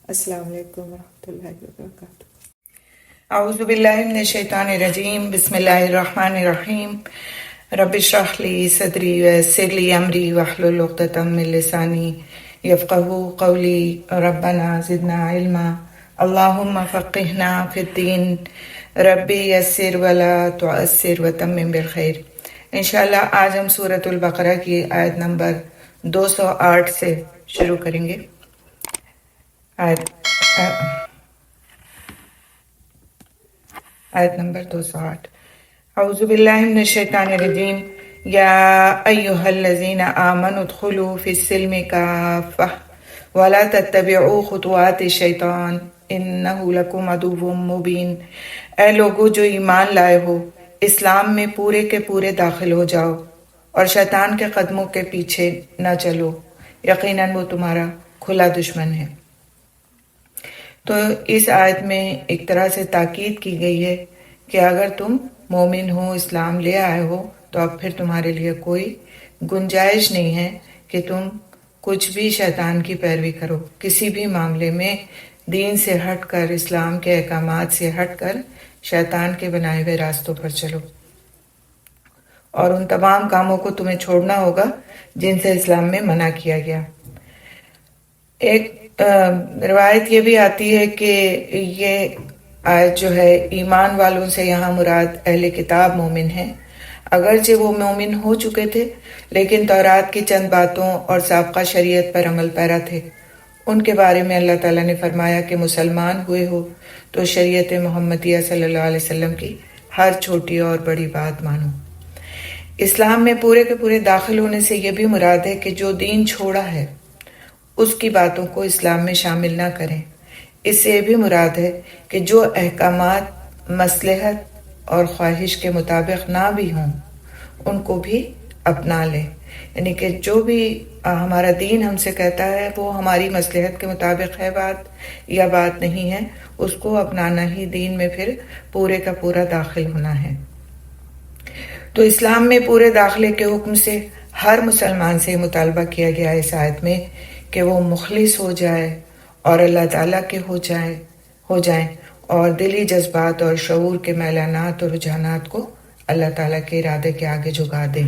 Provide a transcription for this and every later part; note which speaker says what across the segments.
Speaker 1: السلام علیکم ورحمۃ اللہ وبرکاتہ۔
Speaker 2: اعوذ باللہ من الشیطان الرجیم، بسم اللہ الرحمن الرحیم۔ رب اشرح لی صدری ویسر لی امری واحلل عقدۃ من لسانی یفقہوا قولی۔ ربنا زدنا علما، اللہم فقہنا فی الدین، ربی یسر ولا تعسر وتمم بالخیر۔ انشاءاللہ آج ہم سورۃ البقرہ کی آیت نمبر 208 سے شروع کریں گے۔ آیت نمبر 208۔ اعوذ باللہ من الشیطان الرجیم، یا ایہا الذین آمنوا ادخلوا فی السلم کافۃ ولا تتبعوا خطوات الشیطان انہ لکم عدو مبین۔ اے لوگو جو ایمان لائے ہو، اسلام میں پورے کے پورے داخل ہو جاؤ اور شیطان کے قدموں کے پیچھے نہ چلو، یقیناً وہ تمہارا کھلا دشمن ہے۔ تو اس آیت میں ایک طرح سے تاکید کی گئی ہے کہ اگر تم مومن ہو، اسلام لے آئے ہو، تو اب پھر تمہارے لیے کوئی گنجائش نہیں ہے کہ تم کچھ بھی شیطان کی پیروی کرو، کسی بھی معاملے میں دین سے ہٹ کر، اسلام کے احکامات سے ہٹ کر شیطان کے بنائے ہوئے راستوں پر چلو، اور ان تمام کاموں کو تمہیں چھوڑنا ہوگا جن سے اسلام میں منع کیا گیا۔ ایک روایت یہ بھی آتی ہے کہ یہ آیت جو ہے ایمان والوں سے یہاں مراد اہل کتاب مومن ہیں، اگرچہ وہ مومن ہو چکے تھے لیکن تورات کی چند باتوں اور سابقہ شریعت پر عمل پیرا تھے۔ ان کے بارے میں اللہ تعالیٰ نے فرمایا کہ مسلمان ہوئے ہو تو شریعت محمدیہ صلی اللہ علیہ وسلم کی ہر چھوٹی اور بڑی بات مانو۔ اسلام میں پورے کے پورے داخل ہونے سے یہ بھی مراد ہے کہ جو دین چھوڑا ہے اس کی باتوں کو اسلام میں شامل نہ کریں۔ اس سے یہ بھی مراد ہے کہ جو احکامات مصلحت اور خواہش کے مطابق نہ بھی ہوں ان کو بھی اپنا لیں، یعنی کہ جو بھی ہمارا دین ہم سے کہتا ہے وہ ہماری مصلحت کے مطابق ہے بات یا بات نہیں ہے، اس کو اپنانا ہی دین میں پھر پورے کا پورا داخل ہونا ہے۔ تو اسلام میں پورے داخلے کے حکم سے ہر مسلمان سے مطالبہ کیا گیا ہے اس آیت میں کہ وہ مخلص ہو جائے اور اللہ تعالیٰ کے ہو جائیں اور دلی جذبات اور شعور کے میلانات اور رجحانات کو اللہ تعالیٰ کے ارادے کے آگے جھکا دیں،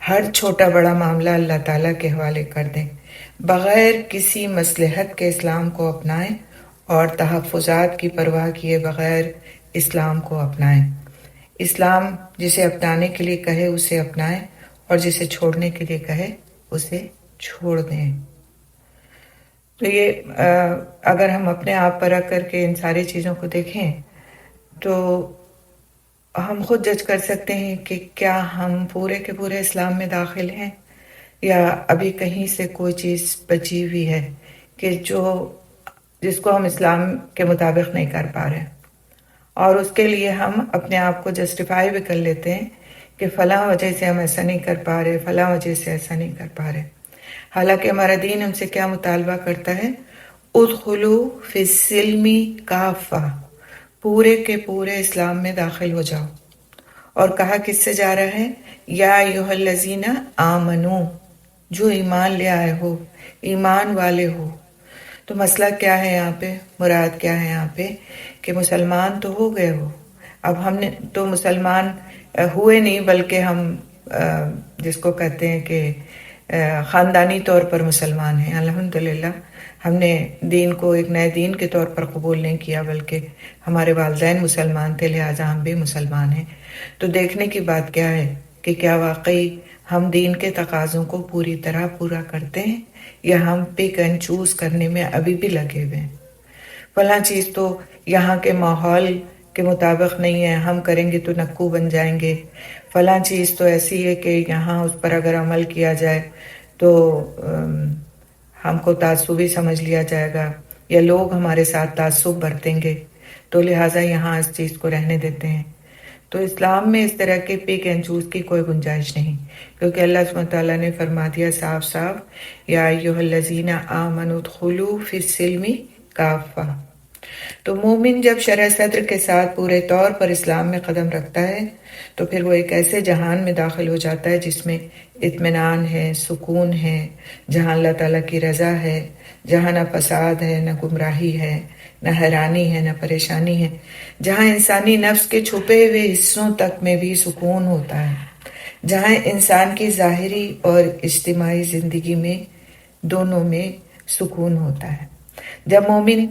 Speaker 2: ہر چھوٹا بڑا معاملہ اللہ تعالیٰ کے حوالے کر دیں، بغیر کسی مصلحت کے اسلام کو اپنائیں اور تحفظات کی پرواہ کیے بغیر اسلام کو اپنائیں۔ اسلام جسے اپنانے کے لیے کہے اسے اپنائیں اور جسے چھوڑنے کے لیے کہے اسے چھوڑ دیں۔ تو یہ اگر ہم اپنے آپ پر رکھ کر کے ان ساری چیزوں کو دیکھیں تو ہم خود جج کر سکتے ہیں کہ کیا ہم پورے کے پورے اسلام میں داخل ہیں یا ابھی کہیں سے کوئی چیز بچی ہوئی ہے کہ جس کو ہم اسلام کے مطابق نہیں کر پا رہے، اور اس کے لیے ہم اپنے آپ کو جسٹیفائی بھی کر لیتے ہیں کہ فلاں وجہ سے ہم ایسا نہیں کر پا رہے، فلاں وجہ سے ایسا نہیں کر پا رہے، حالانکہ ہمارا دین ہم سے کیا مطالبہ کرتا ہے؟ ادخلوا فی السلم کافہ، پورے کے پورے اسلام میں داخل ہو جاؤ، اور کہا کس سے جا رہا ہے؟ یا ایھا الذین آمنو، جو ایمان لے آئے ہو، ایمان والے ہو۔ تو مسئلہ کیا ہے یہاں پہ، مراد کیا ہے یہاں پہ کہ مسلمان تو ہو گئے ہو، اب ہم نے تو مسلمان ہوئے نہیں بلکہ ہم جس کو کہتے ہیں کہ خاندانی طور پر مسلمان ہیں، الحمدللہ ہم نے دین کو ایک نئے دین کے طور پر قبول نہیں کیا بلکہ ہمارے والدین مسلمان تھے لہٰذا ہم بھی مسلمان ہیں۔ تو دیکھنے کی بات کیا ہے کہ کیا واقعی ہم دین کے تقاضوں کو پوری طرح پورا کرتے ہیں یا ہم پک اینڈ چوز کرنے میں ابھی بھی لگے ہوئے ہیں؟ فلاں چیز تو یہاں کے ماحول کے مطابق نہیں ہے، ہم کریں گے تو نکو بن جائیں گے، فلاں چیز تو ایسی ہے کہ یہاں اس پر اگر عمل کیا جائے تو ہم کو تعصبی سمجھ لیا جائے گا یا لوگ ہمارے ساتھ تعصب برتیں گے، تو لہٰذا یہاں اس چیز کو رہنے دیتے ہیں۔ تو اسلام میں اس طرح کے پک اینڈ چوز کی کوئی گنجائش نہیں، کیونکہ اللہ سبحانہ تعالیٰ نے فرما دیا صاف صاف یا ایھا الذین آمنوا ادخلوا فی السلم کافہ۔ تو مومن جب شرح صدر کے ساتھ پورے طور پر اسلام میں قدم رکھتا ہے تو پھر وہ ایک ایسے جہان میں داخل ہو جاتا ہے جس میں اطمینان ہے، سکون ہے، جہاں اللہ تعالیٰ کی رضا ہے، جہاں نہ فساد ہے، نہ گمراہی ہے، نہ حیرانی ہے، نہ پریشانی ہے، جہاں انسانی نفس کے چھپے ہوئے حصوں تک میں بھی سکون ہوتا ہے، جہاں انسان کی ظاہری اور اجتماعی زندگی میں دونوں میں سکون ہوتا ہے۔ جب مومن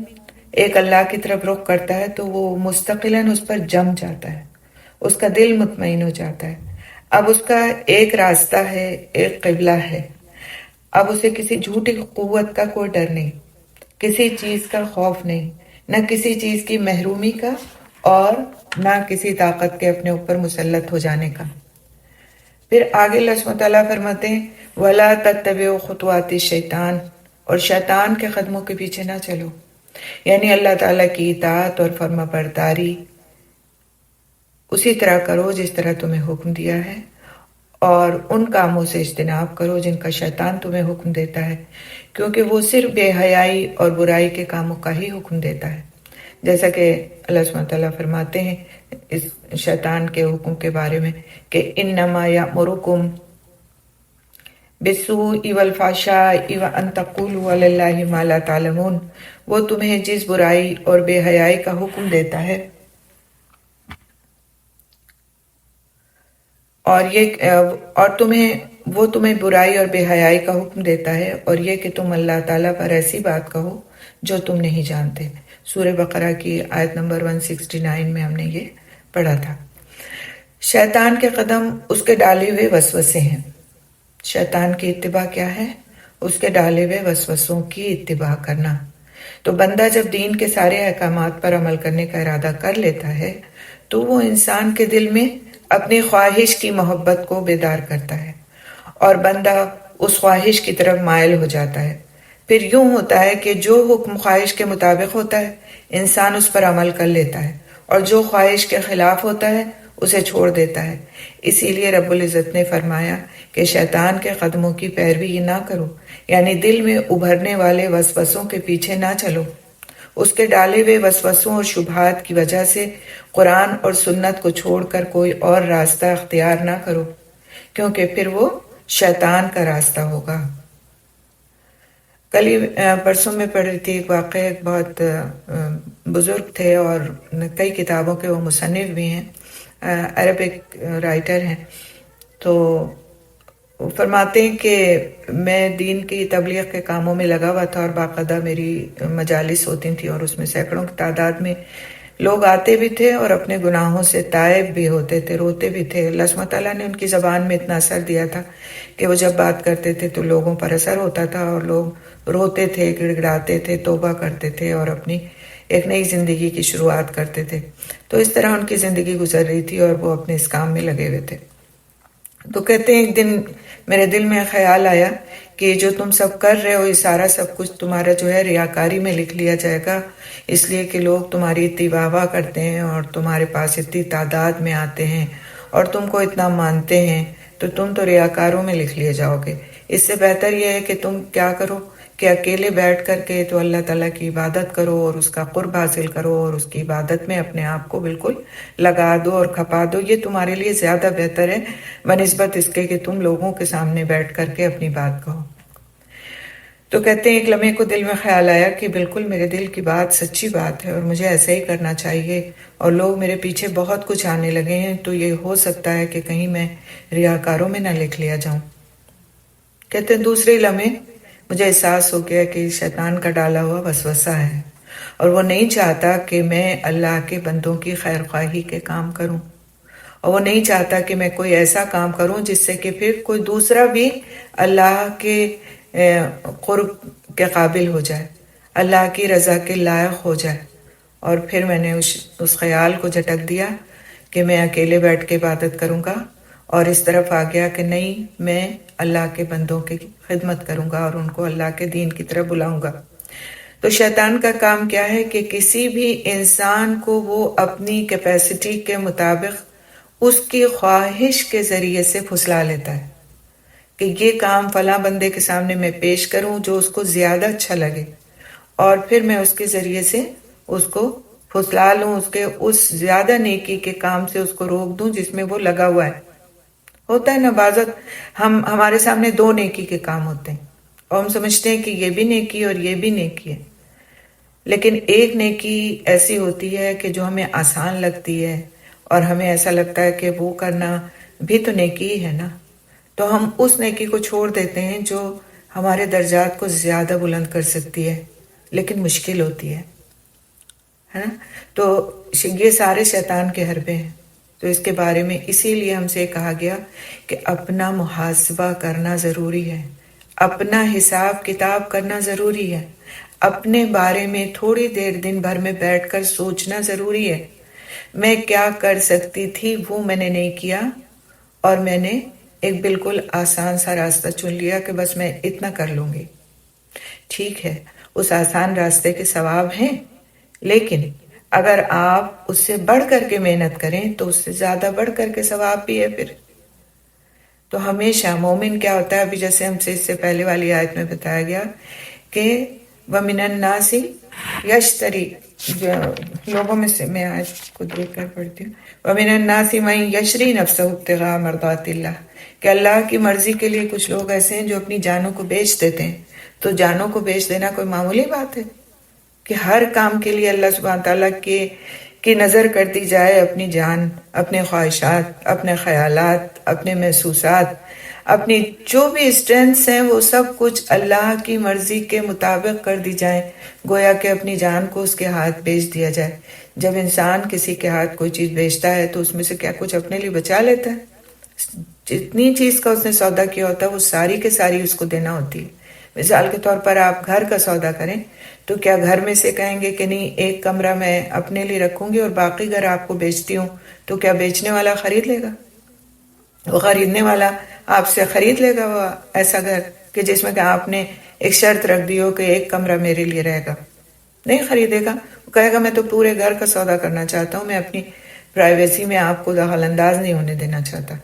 Speaker 2: ایک اللہ کی طرف رخ کرتا ہے تو وہ مستقلاً اس پر جم جاتا ہے، اس کا دل مطمئن ہو جاتا ہے۔ اب اس کا ایک راستہ ہے، ایک قبلہ ہے۔ اب اسے کسی جھوٹی قوت کا کوئی ڈر نہیں، کسی چیز کا خوف نہیں، نہ کسی چیز کی محرومی کا اور نہ کسی طاقت کے اپنے اوپر مسلط ہو جانے کا۔ پھر آگے اللہ سبحانہ تعالیٰ فرماتے ہیں وَلَا تَتَّبِعُوا خُطُوَاتِ الشَّيْطَانِ، اور شیطان کے قدموں کے پیچھے نہ چلو، یعنی اللہ تعالیٰ کی اطاعت اور فرما برداری اسی طرح کرو جس طرح تمہیں حکم دیا ہے، اور ان کاموں سے اجتناب کرو جن کا شیطان تمہیں حکم دیتا ہے، کیونکہ وہ صرف بے حیائی اور برائی کے کاموں کا ہی حکم دیتا ہے۔ جیسا کہ اللہ سبحانہ تعالیٰ فرماتے ہیں اس شیطان کے حکم کے بارے میں کہ انما یأمرکم بالسوء والفحشاء وان تقولوا علی اللہ ما لا تعلمون، وہ تمہیں جس برائی اور بے حیائی کا حکم دیتا ہے اور تمہیں برائی اور بے حیائی کا حکم دیتا ہے، اور یہ کہ تم اللہ تعالیٰ پر ایسی بات کہو جو تم نہیں جانتے۔ سورہ بقرہ کی آیت نمبر 169 میں ہم نے یہ پڑھا تھا۔ شیطان کے قدم اس کے ڈالے ہوئے وسوسے ہیں۔ شیطان کی اتباع کیا ہے؟ اس کے ڈالے ہوئے وسوسوں کی اتباع کرنا۔ تو بندہ جب دین کے سارے احکامات پر عمل کرنے کا ارادہ کر لیتا ہے تو وہ انسان کے دل میں اپنی خواہش کی محبت کو بیدار کرتا ہے، اور بندہ اس خواہش کی طرف مائل ہو جاتا ہے۔ پھر یوں ہوتا ہے کہ جو حکم خواہش کے مطابق ہوتا ہے انسان اس پر عمل کر لیتا ہے، اور جو خواہش کے خلاف ہوتا ہے اسے چھوڑ دیتا ہے۔ اسی لیے رب العزت نے فرمایا کہ شیطان کے قدموں کی پیروی نہ کرو، یعنی دل میں ابھرنے والے وسوسوں کے پیچھے نہ چلو۔ اس کے ڈالے ہوئے وسوسوں اور شبہات کی وجہ سے قرآن اور سنت کو چھوڑ کر کوئی اور راستہ اختیار نہ کرو، کیونکہ پھر وہ شیطان کا راستہ ہوگا۔ کل پرسوں میں پڑھ رہی تھی ایک واقعہ، ایک بہت بزرگ تھے اور کئی کتابوں کے وہ مصنف بھی ہیں، عربک رائٹر ہیں۔ تو وہ فرماتے ہیں کہ میں دین کی تبلیغ کے کاموں میں لگا ہوا تھا، اور باقاعدہ میری مجالس ہوتی تھیں، اور اس میں سینکڑوں کی تعداد میں لوگ آتے بھی تھے اور اپنے گناہوں سے تائب بھی ہوتے تھے، روتے بھی تھے۔ اللہ سبحانہ تعالیٰ نے ان کی زبان میں اتنا اثر دیا تھا کہ وہ جب بات کرتے تھے تو لوگوں پر اثر ہوتا تھا، اور لوگ روتے تھے، گڑ گڑاتے تھے، توبہ کرتے تھے اور اپنی ایک نئی زندگی کی شروعات کرتے تھے۔ تو اس طرح ان کی زندگی گزر رہی تھی اور وہ اپنے اس کام میں لگے ہوئے تھے۔ تو کہتے ہیں ایک دن میرے دل میں خیال آیا کہ جو تم سب کر رہے ہو یہ سارا سب کچھ تمہارا جو ہے ریاکاری میں لکھ لیا جائے گا، اس لیے کہ لوگ تمہاری اتنی واہ واہ کرتے ہیں اور تمہارے پاس اتنی تعداد میں آتے ہیں اور تم کو اتنا مانتے ہیں، تو تم تو ریاکاروں میں لکھ لیے جاؤ گے۔ اس سے بہتر یہ ہے کہ تم کیا کرو کہ اکیلے بیٹھ کر کے تو اللہ تعالیٰ کی عبادت کرو اور اس کا قرب حاصل کرو، اور اس کی عبادت میں اپنے آپ کو بالکل لگا دو اور کھپا دو۔ یہ تمہارے لیے زیادہ بہتر ہے بنسبت اس کے کہ تم لوگوں کے سامنے بیٹھ کر کے اپنی بات کہو۔ تو کہتے ہیں ایک لمحے کو دل میں خیال آیا کہ بالکل میرے دل کی بات سچی بات ہے اور مجھے ایسا ہی کرنا چاہیے، اور لوگ میرے پیچھے بہت کچھ آنے لگے ہیں، تو یہ ہو سکتا ہے کہ کہیں میں ریاکاروں میں نہ لکھ لیا جاؤں۔ کہتے ہیں دوسرے لمحے مجھے احساس ہو گیا کہ شیطان کا ڈالا ہوا وسوسہ ہے، اور وہ نہیں چاہتا کہ میں اللہ کے بندوں کی خیر خواہی کے کام کروں، اور وہ نہیں چاہتا کہ میں کوئی ایسا کام کروں جس سے کہ پھر کوئی دوسرا بھی اللہ کے قرب کے قابل ہو جائے، اللہ کی رضا کے لائق ہو جائے۔ اور پھر میں نے اس خیال کو جھٹک دیا کہ میں اکیلے بیٹھ کے عبادت کروں گا، اور اس طرف آ گیا کہ نہیں، میں اللہ کے بندوں کی خدمت کروں گا اور ان کو اللہ کے دین کی طرف بلاؤں گا۔ تو شیطان کا کام کیا ہے کہ کسی بھی انسان کو وہ اپنی کیپیسٹی کے مطابق اس کی خواہش کے ذریعے سے پھسلا لیتا ہے کہ یہ کام فلاں بندے کے سامنے میں پیش کروں جو اس کو زیادہ اچھا لگے، اور پھر میں اس کے ذریعے سے اس کو پھسلا لوں، اس کے اس زیادہ نیکی کے کام سے اس کو روک دوں جس میں وہ لگا ہوا ہے۔ ہوتا ہے نا، بعض ہمارے سامنے دو نیکی کے کام ہوتے ہیں، اور ہم سمجھتے ہیں کہ یہ بھی نیکی اور یہ بھی نیکی ہے، لیکن ایک نیکی ایسی ہوتی ہے کہ جو ہمیں آسان لگتی ہے اور ہمیں ایسا لگتا ہے کہ وہ کرنا بھی تو نیکی ہی ہے نا، تو ہم اس نیکی کو چھوڑ دیتے ہیں جو ہمارے درجات کو زیادہ بلند کر سکتی ہے لیکن مشکل ہوتی ہے نا۔ تو یہ سارے شیطان کے حربے ہیں، تو اس کے بارے میں اسی لیے ہم سے کہا گیا کہ اپنا محاسبہ کرنا ضروری ہے، اپنا حساب کتاب کرنا ضروری ہے، اپنے بارے میں تھوڑی دیر دن بھر میں بیٹھ کر سوچنا ضروری ہے۔ میں کیا کر سکتی تھی وہ میں نے نہیں کیا، اور میں نے ایک بالکل آسان سا راستہ چن لیا کہ بس میں اتنا کر لوں گی۔ ٹھیک ہے، اس آسان راستے کے ثواب ہیں، لیکن اگر آپ اس سے بڑھ کر کے محنت کریں تو اس سے زیادہ بڑھ کر کے ثواب بھی ہے۔ پھر تو ہمیشہ مومن کیا ہوتا ہے، ابھی جیسے ہم سے اس سے پہلے والی آیت میں بتایا گیا کہ وَمِنَ النَّاسِ یشتری، لوگوں میں سے میں آیت کو دیکھ کر پڑھتی ہوں، وَمِنَ النَّاسِ مَن یشری نَفْسَهُ ابْتِغَاءَ مَرْضَاتِ اللَّهِ، کہ اللہ کی مرضی کے لیے کچھ لوگ ایسے ہیں جو اپنی جانوں کو بیچ دیتے ہیں۔ تو جانوں کو بیچ دینا کوئی معمولی بات ہے کہ ہر کام کے لیے اللہ سبحانہ تعالیٰ کی نظر کر دی جائے، اپنی جان، اپنے خواہشات، اپنے خیالات، اپنے محسوسات، اپنی جو بھی اسٹرینتھس ہیں وہ سب کچھ اللہ کی مرضی کے مطابق کر دی جائیں، گویا کہ اپنی جان کو اس کے ہاتھ بیچ دیا جائے۔ جب انسان کسی کے ہاتھ کوئی چیز بیچتا ہے تو اس میں سے کیا کچھ اپنے لیے بچا لیتا ہے؟ جتنی چیز کا اس نے سودا کیا ہوتا ہے وہ ساری کے ساری اس کو دینا ہوتی ہے۔ مثال کے طور پر آپ گھر کا سودا کریں تو کیا گھر میں سے کہیں گے کہ نہیں ایک کمرہ میں اپنے لیے رکھوں گی اور باقی گھر آپ کو بیچتی ہوں، تو کیا بیچنے والا خرید لے گا؟ وہ خریدنے والا آپ سے خرید لے گا وہ ایسا گھر کہ جس میں کہ آپ نے ایک شرط رکھ دی ہو کہ ایک کمرہ میرے لیے رہے گا؟ نہیں خریدے گا، وہ کہے گا میں تو پورے گھر کا سودا کرنا چاہتا ہوں، میں اپنی پرائیویسی میں آپ کو دخل انداز نہیں ہونے دینا چاہتا۔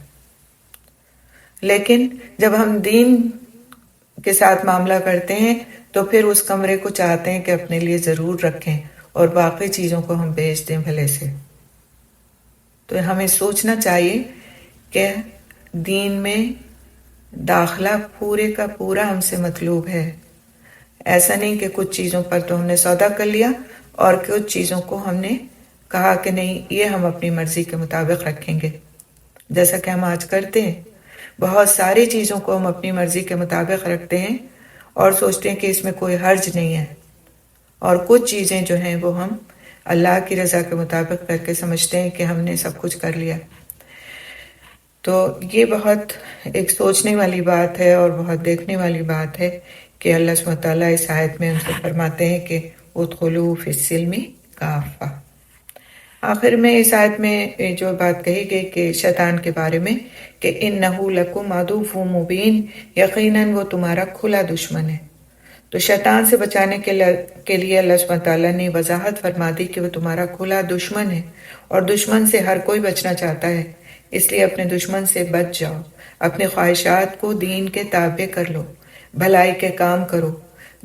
Speaker 2: لیکن جب ہم دین کے ساتھ معاملہ کرتے ہیں تو پھر اس کمرے کو چاہتے ہیں کہ اپنے لیے ضرور رکھیں اور باقی چیزوں کو ہم بیچ دیں بھلے سے۔ تو ہمیں سوچنا چاہیے کہ دین میں داخلہ پورے کا پورا ہم سے مطلوب ہے۔ ایسا نہیں کہ کچھ چیزوں پر تو ہم نے سودا کر لیا اور کچھ چیزوں کو ہم نے کہا کہ نہیں یہ ہم اپنی مرضی کے مطابق رکھیں گے، جیسا کہ ہم آج کرتے ہیں۔ بہت ساری چیزوں کو ہم اپنی مرضی کے مطابق رکھتے ہیں اور سوچتے ہیں کہ اس میں کوئی حرج نہیں ہے، اور کچھ چیزیں جو ہیں وہ ہم اللہ کی رضا کے مطابق کر کے سمجھتے ہیں کہ ہم نے سب کچھ کر لیا۔ تو یہ بہت ایک سوچنے والی بات ہے اور بہت دیکھنے والی بات ہے کہ اللہ سبحانہ تعالیٰ اس آیت میں ہم سے فرماتے ہیں کہ ادخلوا فی السلم کافہ۔ آخر میں اس آیت میں جو بات کہی گئی کہ شیطان کے بارے میں کہ انہ لکم عدو مبین، یقیناً وہ تمہارا کھلا دشمن ہے۔ تو شیطان سے بچانے کے لیے اللہ سبحانہ تعالیٰ نے وضاحت فرما دی کہ وہ تمہارا کھلا دشمن ہے، اور دشمن سے ہر کوئی بچنا چاہتا ہے، اس لیے اپنے دشمن سے بچ جاؤ، اپنے خواہشات کو دین کے تابع کر لو، بھلائی کے کام کرو،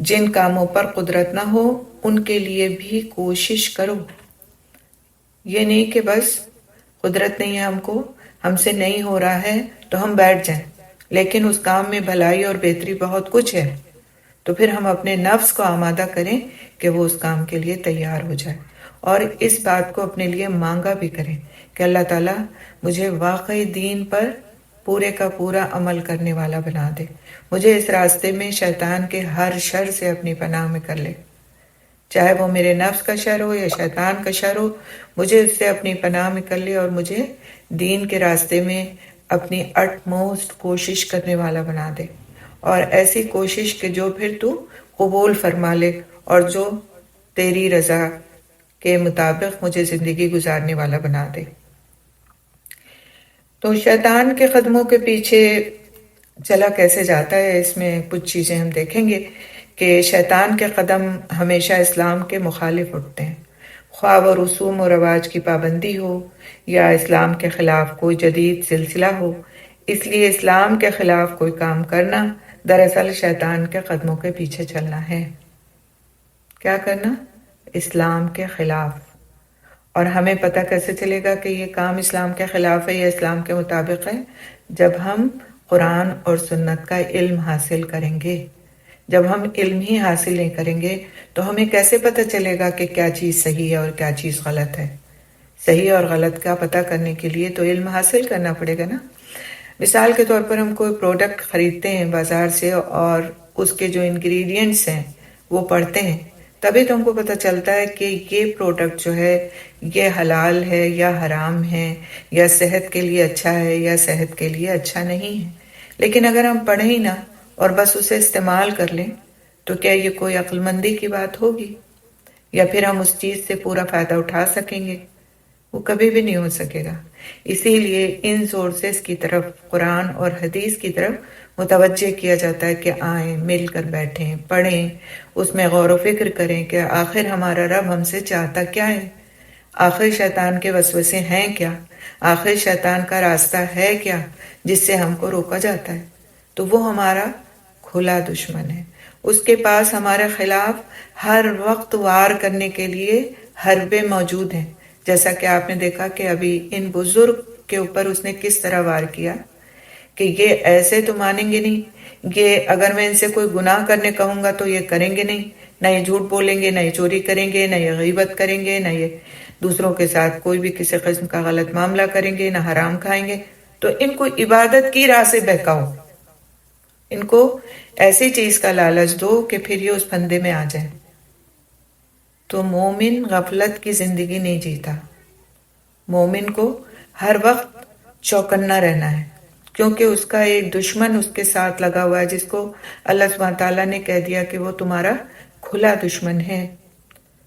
Speaker 2: جن کاموں پر قدرت نہ ہو ان کے لیے بھی کوشش کرو۔ یہ نہیں کہ بس قدرت نہیں ہے ہم کو، ہم سے نہیں ہو رہا ہے تو ہم بیٹھ جائیں، لیکن اس کام میں بھلائی اور بہتری بہت کچھ ہے، تو پھر ہم اپنے نفس کو آمادہ کریں کہ وہ اس کام کے لیے تیار ہو جائے، اور اس بات کو اپنے لیے مانگا بھی کریں کہ اللہ تعالیٰ مجھے واقعی دین پر پورے کا پورا عمل کرنے والا بنا دے، مجھے اس راستے میں شیطان کے ہر شر سے اپنی پناہ میں کر لے، چاہے وہ میرے نفس کا شر ہو یا شیطان کا شر ہو، مجھے اس سے اپنی پناہ میں کر لے اور مجھے دین کے راستے میں اپنی اٹ موسٹ کوشش کرنے والا بنا دے، اور ایسی کوشش کہ جو پھر تو قبول فرما لے اور جو تیری رضا کے مطابق مجھے زندگی گزارنے والا بنا دے۔ تو شیطان کے قدموں کے پیچھے چلا کیسے جاتا ہے، اس میں کچھ چیزیں ہم دیکھیں گے کہ شیطان کے قدم ہمیشہ اسلام کے مخالف اٹھتے ہیں، خواہ وہ رسوم و رواج کی پابندی ہو یا اسلام کے خلاف کوئی جدید سلسلہ ہو۔ اس لیے اسلام کے خلاف کوئی کام کرنا دراصل شیطان کے قدموں کے پیچھے چلنا ہے۔ کیا کرنا؟ اسلام کے خلاف۔ اور ہمیں پتہ کیسے چلے گا کہ یہ کام اسلام کے خلاف ہے یا اسلام کے مطابق ہے؟ جب ہم قرآن اور سنت کا علم حاصل کریں گے، جب ہم علم ہی حاصل نہیں کریں گے تو ہمیں کیسے پتہ چلے گا کہ کیا چیز صحیح ہے اور کیا چیز غلط ہے؟ صحیح اور غلط کا پتہ کرنے کے لیے تو علم حاصل کرنا پڑے گا نا۔ مثال کے طور پر ہم کوئی پروڈکٹ خریدتے ہیں بازار سے اور اس کے جو انگریڈینٹس ہیں وہ پڑھتے ہیں، تبھی تو ہم کو پتہ چلتا ہے کہ یہ پروڈکٹ جو ہے یہ حلال ہے یا حرام ہے، یا صحت کے لیے اچھا ہے یا صحت کے لیے اچھا نہیں ہے۔ لیکن اگر ہم پڑھیں ہی نہ اور بس اسے استعمال کر لیں تو کیا یہ کوئی عقل مندی کی بات ہوگی؟ یا پھر ہم اس چیز سے پورا فائدہ اٹھا سکیں گے؟ وہ کبھی بھی نہیں ہو سکے گا۔ اسی لیے ان سورسز کی طرف، قرآن اور حدیث کی طرف متوجہ کیا جاتا ہے کہ آئیں مل کر بیٹھیں، پڑھیں، اس میں غور و فکر کریں کہ آخر ہمارا رب ہم سے چاہتا کیا ہے، آخر شیطان کے وسوسے ہیں کیا، آخر شیطان کا راستہ ہے کیا جس سے ہم کو روکا جاتا ہے۔ تو وہ ہمارا کھلا دشمن ہے، اس کے پاس ہمارے خلاف ہر وقت وار کرنے کے لیے حربے موجود ہیں، جیسا کہ آپ نے دیکھا کہ ابھی ان بزرگ کے اوپر اس نے کس طرح وار کیا کہ یہ ایسے تو مانیں گے نہیں، یہ اگر میں ان سے کوئی گناہ کرنے کہوں گا تو یہ کریں گے نہیں، نہ یہ جھوٹ بولیں گے، نہ یہ چوری کریں گے، نہ یہ غیبت کریں گے، نہ یہ دوسروں کے ساتھ کوئی بھی کسی قسم کا غلط معاملہ کریں گے، نہ حرام کھائیں گے۔ تو ان کو عبادت کی راہ سے بہکاؤ، ان کو ایسی چیز کا لالچ دو کہ پھر یہ اس پھندے میں آ جائیں۔ تو مومن غفلت کی زندگی نہیں جیتا، مومن کو ہر وقت چوکنا رہنا ہے، کیونکہ اس کا ایک دشمن اس کے ساتھ لگا ہوا ہے جس کو اللہ سبحانہ تعالیٰ نے کہہ دیا کہ وہ تمہارا کھلا دشمن ہے،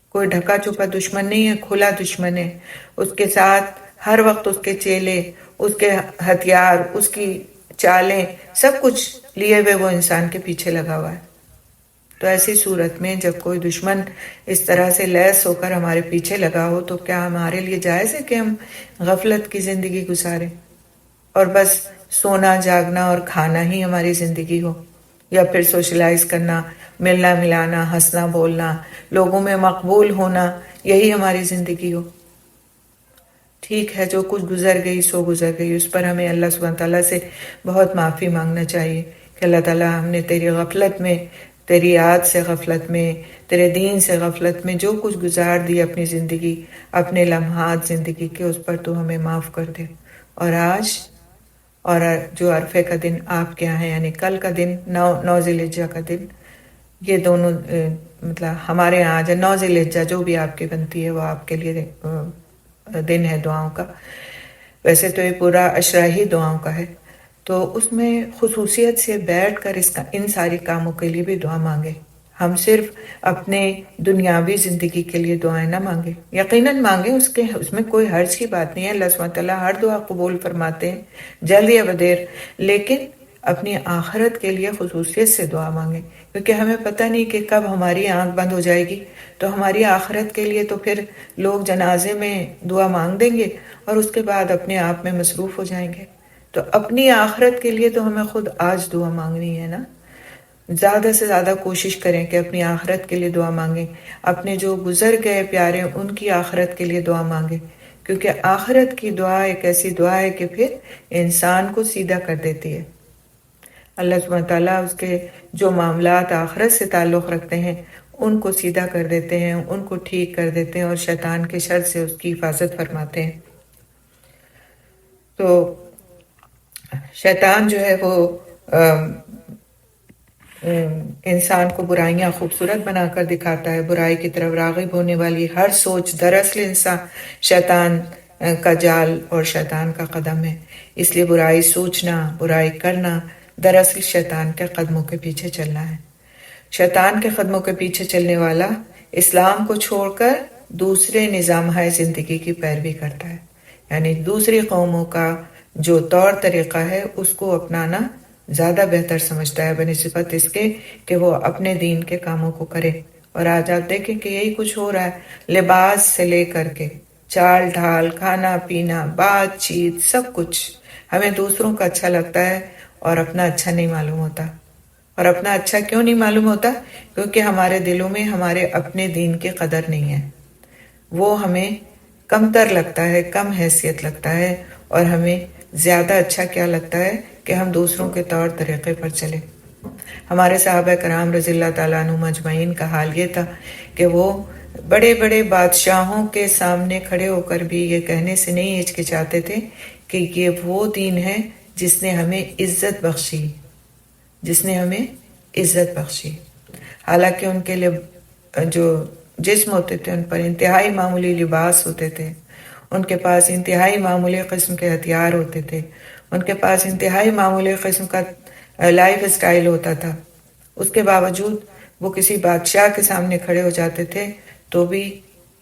Speaker 2: کوئی ڈھکا چھپا دشمن نہیں ہے، کھلا دشمن ہے۔ اس کے ساتھ ہر وقت اس کے چیلے، اس کے ہتھیار، اس کی چالیں، سب کچھ لیے ہوئے وہ انسان کے پیچھے لگا ہوا ہے۔ تو ایسی صورت میں جب کوئی دشمن اس طرح سے لیس ہو کر ہمارے پیچھے لگا ہو تو کیا ہمارے لیے جائز ہے کہ ہم غفلت کی زندگی گزاریں اور بس سونا جاگنا اور کھانا ہی ہماری زندگی ہو، یا پھر سوشلائز کرنا، ملنا ملانا، ہنسنا بولنا، لوگوں میں مقبول ہونا، یہی ہماری زندگی ہو؟ ٹھیک ہے، جو کچھ گزر گئی سو گزر گئی، اس پر ہمیں اللہ سبحانہ تعالیٰ سے بہت معافی مانگنا چاہیے کہ اللہ تعالیٰ ہم نے تیری غفلت میں، تیری یاد سے غفلت میں، تیرے دین سے غفلت میں جو کچھ گزار دی اپنی زندگی، اپنے لمحات زندگی کے، اس پر تو ہمیں معاف کر دے۔ اور آج اور جو عرفے کا دن آپ کے یہاں ہے، یعنی کل کا دن، 9 ذی الحجہ کا دن، یہ دونوں مطلب ہمارے یہاں آج 9 ذی الحجہ جو بھی آپ کی بنتی ہے وہ آپ کے لیے دن ہے دعاؤں کا۔ ویسے تو یہ پورا عشرہ ہی دعاؤں کا ہے، تو اس میں خصوصیت سے بیٹھ کر ان ساری کاموں کے لیے بھی دعا مانگے۔ ہم صرف اپنے دنیاوی زندگی کے لیے دعائیں نہ مانگے، یقیناً مانگے، اس میں کوئی حرج کی بات نہیں ہے، اللہ سبحانہ تعالیٰ ہر دعا قبول فرماتے ہیں، جلد یا بدیر، لیکن اپنی آخرت کے لیے خصوصیت سے دعا مانگے، کیونکہ ہمیں پتہ نہیں کہ کب ہماری آنکھ بند ہو جائے گی، تو ہماری آخرت کے لیے تو پھر لوگ جنازے میں دعا مانگ دیں گے اور اس کے بعد اپنے آپ میں مصروف ہو جائیں گے۔ تو اپنی آخرت کے لیے تو ہمیں خود آج دعا مانگنی ہے نا۔ زیادہ سے زیادہ کوشش کریں کہ اپنی آخرت کے لیے دعا مانگیں، اپنے جو گزر گئے پیارے ان کی آخرت کے لیے دعا مانگیں، کیونکہ آخرت کی دعا ایک ایسی دعا ہے کہ پھر انسان کو سیدھا کر دیتی ہے۔ اللہ سبحانہ تعالیٰ اس کے جو معاملات آخرت سے تعلق رکھتے ہیں ان کو سیدھا کر دیتے ہیں، ان کو ٹھیک کر دیتے ہیں، اور شیطان کے شر سے اس کی حفاظت فرماتے ہیں۔ تو شیطان جو ہے وہ انسان کو برائیاں خوبصورت بنا کر دکھاتا ہے، برائی کی طرف راغب ہونے والی ہر سوچ دراصل انسان شیطان کا جال اور شیطان کا قدم ہے۔ اس لیے برائی سوچنا، برائی کرنا دراصل شیطان کے قدموں کے پیچھے چلنا ہے۔ شیطان کے قدموں کے پیچھے چلنے والا اسلام کو چھوڑ کر دوسرے نظامہ زندگی کی پیروی کرتا ہے، یعنی دوسری قوموں کا جو طور طریقہ ہے اس کو اپنانا زیادہ بہتر سمجھتا ہے بنسبت اس کے کہ وہ اپنے دین کے کاموں کو کرے۔ اور آج آپ دیکھیں کہ یہی کچھ ہو رہا ہے، لباس سے لے کر کے چال ڈھال، کھانا پینا، بات چیت، سب کچھ ہمیں دوسروں کا اچھا لگتا ہے اور اپنا اچھا نہیں معلوم ہوتا۔ اور اپنا اچھا کیوں نہیں معلوم ہوتا؟ کیونکہ ہمارے دلوں میں ہمارے اپنے دین کی قدر نہیں ہے، وہ ہمیں کم تر لگتا ہے، کم حیثیت لگتا ہے، اور ہمیں زیادہ اچھا کیا لگتا ہے کہ ہم دوسروں کے طور طریقے پر چلیں۔ ہمارے صحابہ کرام رضی اللہ تعالیٰ عنہ مجمعین کا حال یہ تھا کہ وہ بڑے بڑے بادشاہوں کے سامنے کھڑے ہو کر بھی یہ کہنے سے نہیں ہچکچاتے تھے کہ یہ وہ دین ہے جس نے ہمیں عزت بخشی، جس نے ہمیں عزت بخشی۔ حالانکہ ان کے لیے جو جسم ہوتے تھے ان پر انتہائی معمولی لباس ہوتے تھے، ان کے پاس انتہائی معمولی قسم کے ہتھیار ہوتے تھے، ان کے پاس انتہائی معمولی قسم کا لائف اسٹائل ہوتا تھا، اس کے باوجود وہ کسی بادشاہ کے سامنے کھڑے ہو جاتے تھے تو بھی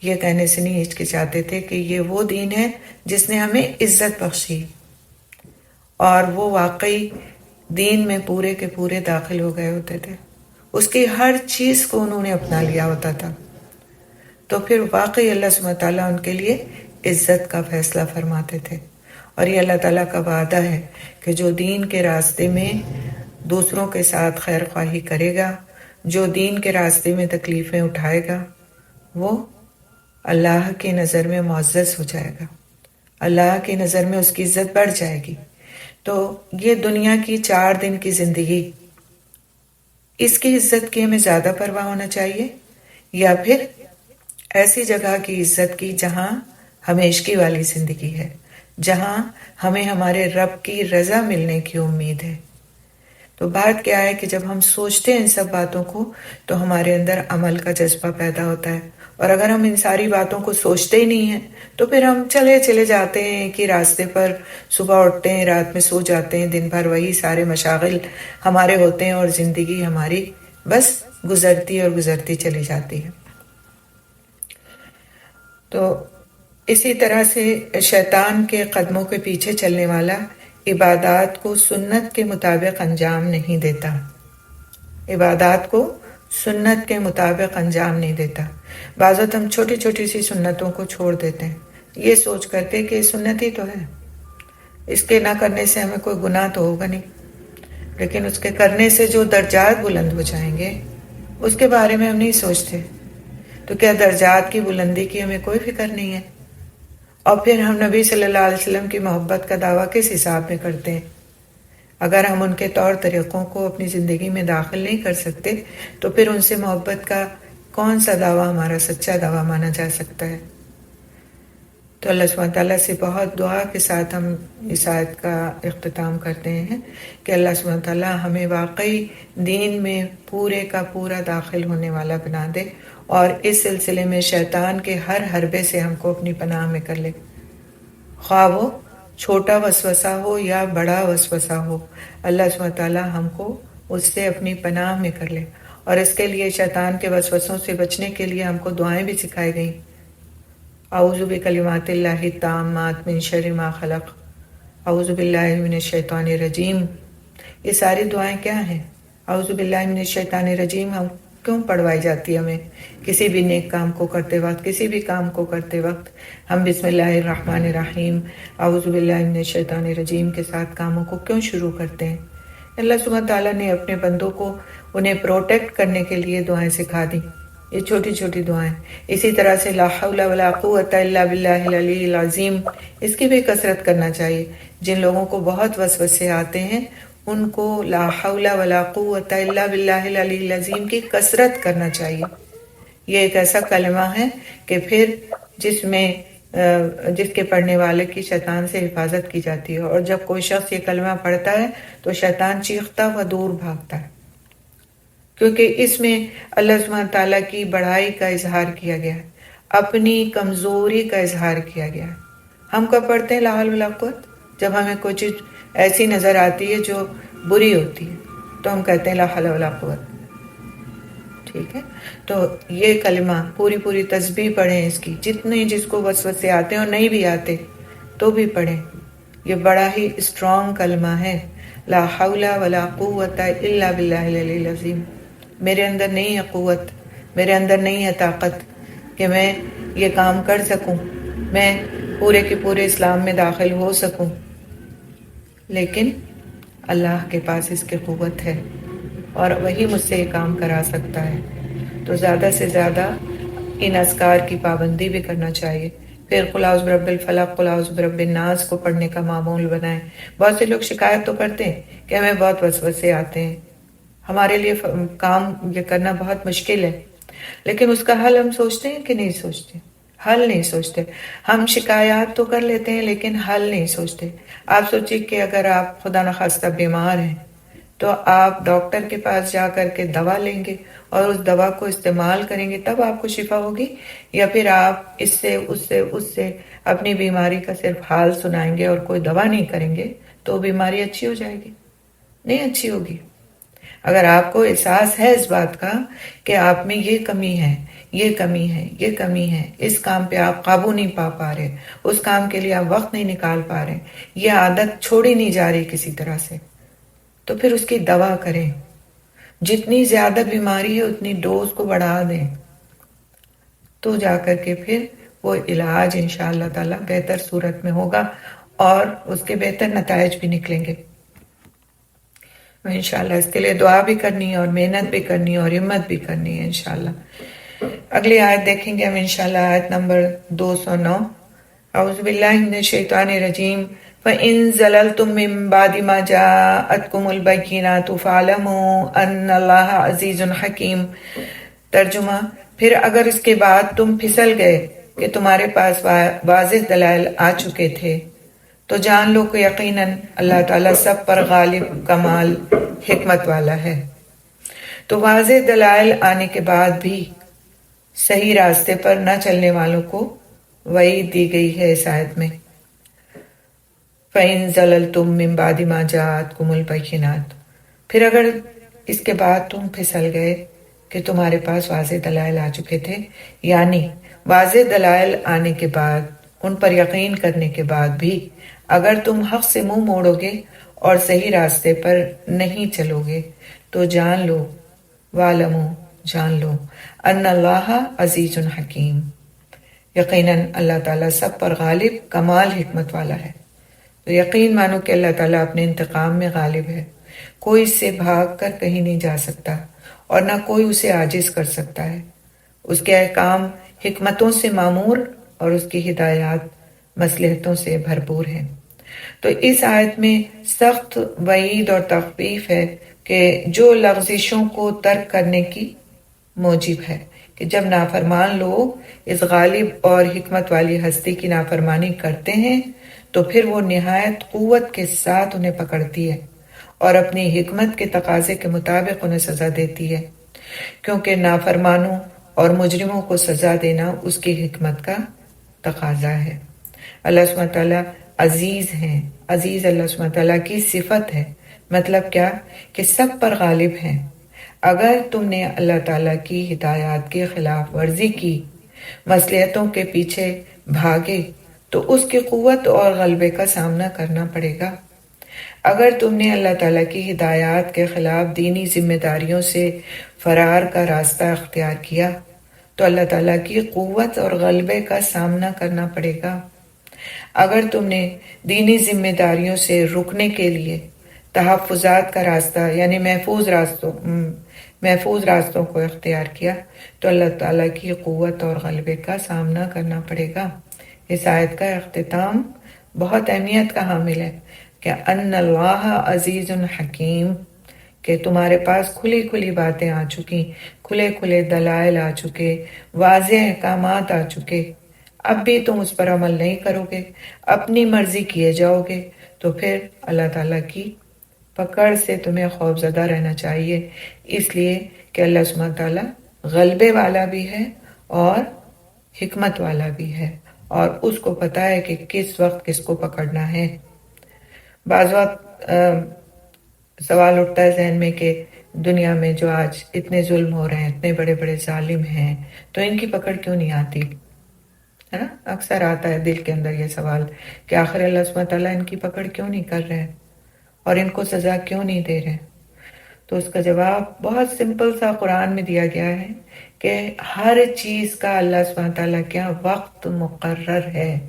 Speaker 2: یہ کہنے سے نہیں ہچکچاتے تھے کہ یہ وہ دین ہے جس نے ہمیں عزت بخشی، اور وہ واقعی دین میں پورے کے پورے داخل ہو گئے ہوتے تھے، اس کی ہر چیز کو انہوں نے اپنا لیا ہوتا تھا۔ تو پھر واقعی اللہ سبحانہ تعالیٰ ان کے لیے عزت کا فیصلہ فرماتے تھے، اور یہ اللہ تعالیٰ کا وعدہ ہے کہ جو دین کے راستے میں دوسروں کے ساتھ خیر خواہی کرے گا، جو دین کے راستے میں تکلیفیں اٹھائے گا، وہ اللہ کی نظر میں معزز ہو جائے گا، اللہ کی نظر میں اس کی عزت بڑھ جائے گی۔ تو یہ دنیا کی 4 دن کی زندگی، اس کی عزت کی ہمیں زیادہ پرواہ ہونا چاہیے، یا پھر ایسی جگہ کی عزت کی جہاں ہمیشگی والی زندگی ہے، جہاں ہمیں ہمارے رب کی رضا ملنے کی امید ہے۔ تو بات کیا ہے کہ جب ہم سوچتے ہیں ان سب باتوں کو تو ہمارے اندر عمل کا جذبہ پیدا ہوتا ہے، اور اگر ہم ان ساری باتوں کو سوچتے ہی نہیں ہیں تو پھر ہم چلے جاتے ہیں ایک ہی راستے پر، صبح اٹھتے ہیں رات میں سو جاتے ہیں، دن بھر وہی سارے مشاغل ہمارے ہوتے ہیں، اور زندگی ہماری بس گزرتی چلی جاتی ہے۔ تو اسی طرح سے شیطان کے قدموں کے پیچھے چلنے والا عبادات کو سنت کے مطابق انجام نہیں دیتا، عبادات کو سنت کے مطابق انجام نہیں دیتا۔ بعض وقت ہم چھوٹی چھوٹی سی سنتوں کو چھوڑ دیتے ہیں، یہ سوچ کر کے کہ سنت ہی تو ہے، اس کے نہ کرنے سے ہمیں کوئی گناہ تو ہوگا نہیں، لیکن اس کے کرنے سے جو درجات بلند ہو جائیں گے اس کے بارے میں ہم نہیں سوچتے۔ تو کیا درجات کی بلندی کی ہمیں کوئی فکر نہیں ہے؟ اور پھر ہم نبی صلی اللہ علیہ وسلم کی محبت کا دعویٰ کس حساب میں کرتے ہیں؟ اگر ہم ان کے طور طریقوں کو اپنی زندگی میں داخل نہیں کر سکتے تو پھر ان سے محبت کا کون سا دعویٰ ہمارا سچا دعویٰ مانا جا سکتا ہے؟ تو اللہ سبحانہ تعالیٰ سے بہت دعا کے ساتھ ہم اس آیت کا اختتام کرتے ہیں کہ اللہ سبحانہ تعالیٰ ہمیں واقعی دین میں پورے کا پورا داخل ہونے والا بنا دے، اور اس سلسلے میں شیطان کے ہر حربے سے ہم کو اپنی پناہ میں کر لے، خواہ وہ چھوٹا وسوسہ ہو یا بڑا وسوسہ ہو، اللہ سبحانہ تعالیٰ ہم کو اس سے اپنی پناہ میں کر لے۔ اور اس کے لیے شیطان کے وسوسوں سے بچنے کے لیے ہم کو دعائیں بھی سکھائی گئیں، اعوذ بکلمات اللہ التامات من شر ما خلق، اعوذ باللہ من الشیطان الرجیم۔ یہ ساری دعائیں کیا ہیں؟ اعوذ باللہ من الشیطان الرجیم ہم کیوں پڑھوائی جاتی ہے؟ ہمیں کسی بھی نیک کام کو کرتے وقت، کسی بھی کام کو کرتے وقت ہم بسم اللہ الرحمن الرحیم اعوذ باللہ من الشیطان الرجیم کے ساتھ کاموں کو کیوں شروع کرتے ہیں؟ اللہ سبحانہ تعالیٰ نے اپنے بندوں کو انہیں پروٹیکٹ کرنے کے لیے دعائیں سکھا دی، یہ چھوٹی چھوٹی دعائیں۔ اسی طرح سے لا حول ولا قوت الا باللہ العلی العظیم، اس کی بھی کثرت کرنا چاہیے۔ جن لوگوں کو بہت وسوسے آتے ہیں ان کو لا حول ولا قوت الا باللہ العلی العظیم کی کثرت کرنا چاہیے۔ یہ ایک ایسا کلمہ ہے کہ پھر جس کے پڑھنے والے کی شیطان سے حفاظت کی جاتی ہے، اور جب کوئی شخص یہ کلمہ پڑھتا ہے تو شیطان چیختا و دور بھاگتا ہے، کیونکہ اس میں اللہ سبحانہ تعالیٰ کی بڑائی کا اظہار کیا گیا ہے، اپنی کمزوری کا اظہار کیا گیا ہے۔ ہم کب پڑھتے ہیں لا حول ولا قوت؟ جب ہمیں کوئی چیز ایسی نظر آتی ہے جو بری ہوتی ہے تو ہم کہتے ہیں لا حول ولا قوت، ٹھیک ہے؟ تو یہ کلمہ پوری تسبیح پڑھیں، اس کی جتنے جس کو وسوسے آتے ہیں اور نہیں بھی آتے تو بھی پڑھیں، یہ بڑا ہی اسٹرانگ کلمہ ہے، لا حول ولا قوت الا باللہ العلی العظیم۔ میرے اندر نہیں ہے قوت، میرے اندر نہیں ہے طاقت کہ میں یہ کام کر سکوں، میں پورے کے پورے اسلام میں داخل ہو سکوں، لیکن اللہ کے پاس اس کی قوت ہے اور وہی مجھ سے یہ کام کرا سکتا ہے۔ تو زیادہ سے زیادہ ان اذکار کی پابندی بھی کرنا چاہیے۔ پھر قل اعوذ برب الفلق، قل اعوذ برب الناس کو پڑھنے کا معمول بنائیں۔ بہت سے لوگ شکایت تو کرتے ہیں کہ ہمیں بہت وسوسے آتے ہیں، ہمارے لیے کام یہ کرنا بہت مشکل ہے، لیکن اس کا حل ہم سوچتے ہیں کہ نہیں سوچتے؟ حل نہیں سوچتے. ہم شکایات تو کر لیتے ہیں لیکن حل نہیں سوچتے. آپ سوچیے کہ اگر آپ خدا نخواستہ بیمار ہیں تو آپ ڈاکٹر کے پاس جا کر کے دوا لیں گے اور اس دوا کو استعمال کریں گے تب آپ کو شفا ہوگی، یا پھر آپ اس سے اپنی بیماری کا صرف حال سنائیں گے اور کوئی دوا نہیں کریں گے تو بیماری اچھی ہو جائے گی؟ نہیں اچھی ہوگی. اگر آپ کو احساس ہے اس بات کا کہ آپ میں یہ کمی ہے، یہ کمی ہے، یہ کمی ہے، اس کام پہ آپ قابو نہیں پا رہے، اس کام کے لیے آپ وقت نہیں نکال پا رہے، یہ عادت چھوڑی نہیں جا رہی کسی طرح سے، تو پھر اس کی دوا کریں. جتنی زیادہ بیماری ہے اتنی ڈوز کو بڑھا دیں تو جا کر کے پھر وہ علاج انشاءاللہ تعالی بہتر صورت میں ہوگا اور اس کے بہتر نتائج بھی نکلیں گے. انشاءاللہ اس کے لیے دعا بھی کرنی ہے اور محنت بھی کرنی ہے اور ہمت بھی کرنی ہے انشاءاللہ. اگلی آیت دیکھیں گے ہم انشاءاللہ، آیت نمبر 209. اعوذ باللہ من الشیطان الرجیم. فَإِن زَلَلْتُم مِّن بَعْدِ مَا جَاءَتْكُمُ الْبَيِّنَاتُ فَاعْلَمُوا أَنَّ اللَّهَ عَزِيزٌ حَكِيمٌ. ترجمہ: پھر اگر اس کے بعد تم پھسل گئے کہ تمہارے پاس واضح دلائل آ چکے تھے تو جان لو کہ یقیناً اللہ تعالیٰ سب پر غالب، کمال، حکمت والا ہے. تو واضح دلائل آنے کے بعد بھی صحیح راستے پر نہ چلنے والوں کو وعید دی گئی ہے اس آیت میں. فَإِن زَلَلْتُم مِّن بَعْدِ مَا جَاءَتْكُمُ الْبَيِّنَاتُ. پھر اگر اس کے بعد تم پھسل گئے کہ تمہارے پاس واضح دلائل آ چکے تھے، یعنی واضح دلائل آنے کے بعد، ان پر یقین کرنے کے بعد بھی اگر تم حق سے منہ موڑو گے اور صحیح راستے پر نہیں چلو گے تو جان لو، وَاعْلَمُوا، جان لو، ان اللہ عزیز حکیم، یقیناً اللہ تعالیٰ سب پر غالب، کمال حکمت والا ہے. تو یقین مانو کہ اللہ تعالیٰ اپنے انتقام میں غالب ہے، کوئی اس سے بھاگ کر کہیں نہیں جا سکتا اور نہ کوئی اسے عاجز کر سکتا ہے. اس کے احکام حکمتوں سے معمور اور اس کی ہدایات مصلحتوں سے بھرپور ہیں. تو اس آیت میں سخت وعید اور تخویف ہے کہ جو لغزشوں کو ترک کرنے کی موجب ہے کہ جب نافرمان لوگ اس غالب اور حکمت والی ہستی کی نافرمانی کرتے ہیں تو پھر وہ نہایت قوت کے ساتھ انہیں پکڑتی ہے اور اپنی حکمت کے تقاضے کے مطابق انہیں سزا دیتی ہے، کیونکہ نافرمانوں اور مجرموں کو سزا دینا اس کی حکمت کا تقاضا ہے. اللہ سبحانہ تعالیٰ عزیز ہیں. عزیز اللہ سبحانہ تعالیٰ کی صفت ہے. مطلب کیا؟ کہ سب پر غالب ہیں. اگر تم نے اللہ تعالیٰ کی ہدایات کی خلاف ورزی کی، مصلحتوں کے پیچھے بھاگے، تو اس کی قوت اور غلبے کا سامنا کرنا پڑے گا. اگر تم نے اللہ تعالیٰ کی ہدایات کے خلاف دینی ذمہ داریوں سے فرار کا راستہ اختیار کیا تو اللہ تعالیٰ کی قوت اور غلبے کا سامنا کرنا پڑے گا. اگر تم نے دینی ذمہ داریوں سے رکنے کے لیے تحفظات کا راستہ یعنی محفوظ راستوں کو اختیار کیا تو اللہ تعالیٰ کی قوت اور غلبے کا سامنا کرنا پڑے گا. اس آیت کا اختتام بہت اہمیت کا حامل ہے کہ ان اللہ عزیز حکیم، کہ تمہارے پاس کھلی کھلی باتیں آ چکی، کھلے کھلے دلائل آ چکے، واضح احکامات آ چکے، اب بھی تم اس پر عمل نہیں کرو گے، اپنی مرضی کیے جاؤ گے تو پھر اللہ تعالیٰ کی پکڑ سے تمہیں خوف زدہ رہنا چاہیے، اس لیے کہ اللہ سبحانہ تعالیٰ غلبے والا بھی ہے اور حکمت والا بھی ہے اور اس کو پتا ہے کہ کس وقت کس کو پکڑنا ہے. بعض وقت سوال اٹھتا ہے ذہن میں کہ دنیا میں جو آج اتنے ظلم ہو رہے ہیں، اتنے بڑے بڑے ظالم ہیں، تو ان کی پکڑ کیوں نہیں آتی؟ ہے نا، اکثر آتا ہے دل کے اندر یہ سوال کہ آخر اللہ سبحانہ تعالیٰ ان کی پکڑ کیوں نہیں کر رہے اور ان کو سزا کیوں نہیں دے رہے؟ تو اس کا جواب بہت سمپل سا قرآن میں دیا گیا ہے کہ ہر چیز کا اللہ سبحانہ تعالیٰ کے یہاں وقت مقرر ہے،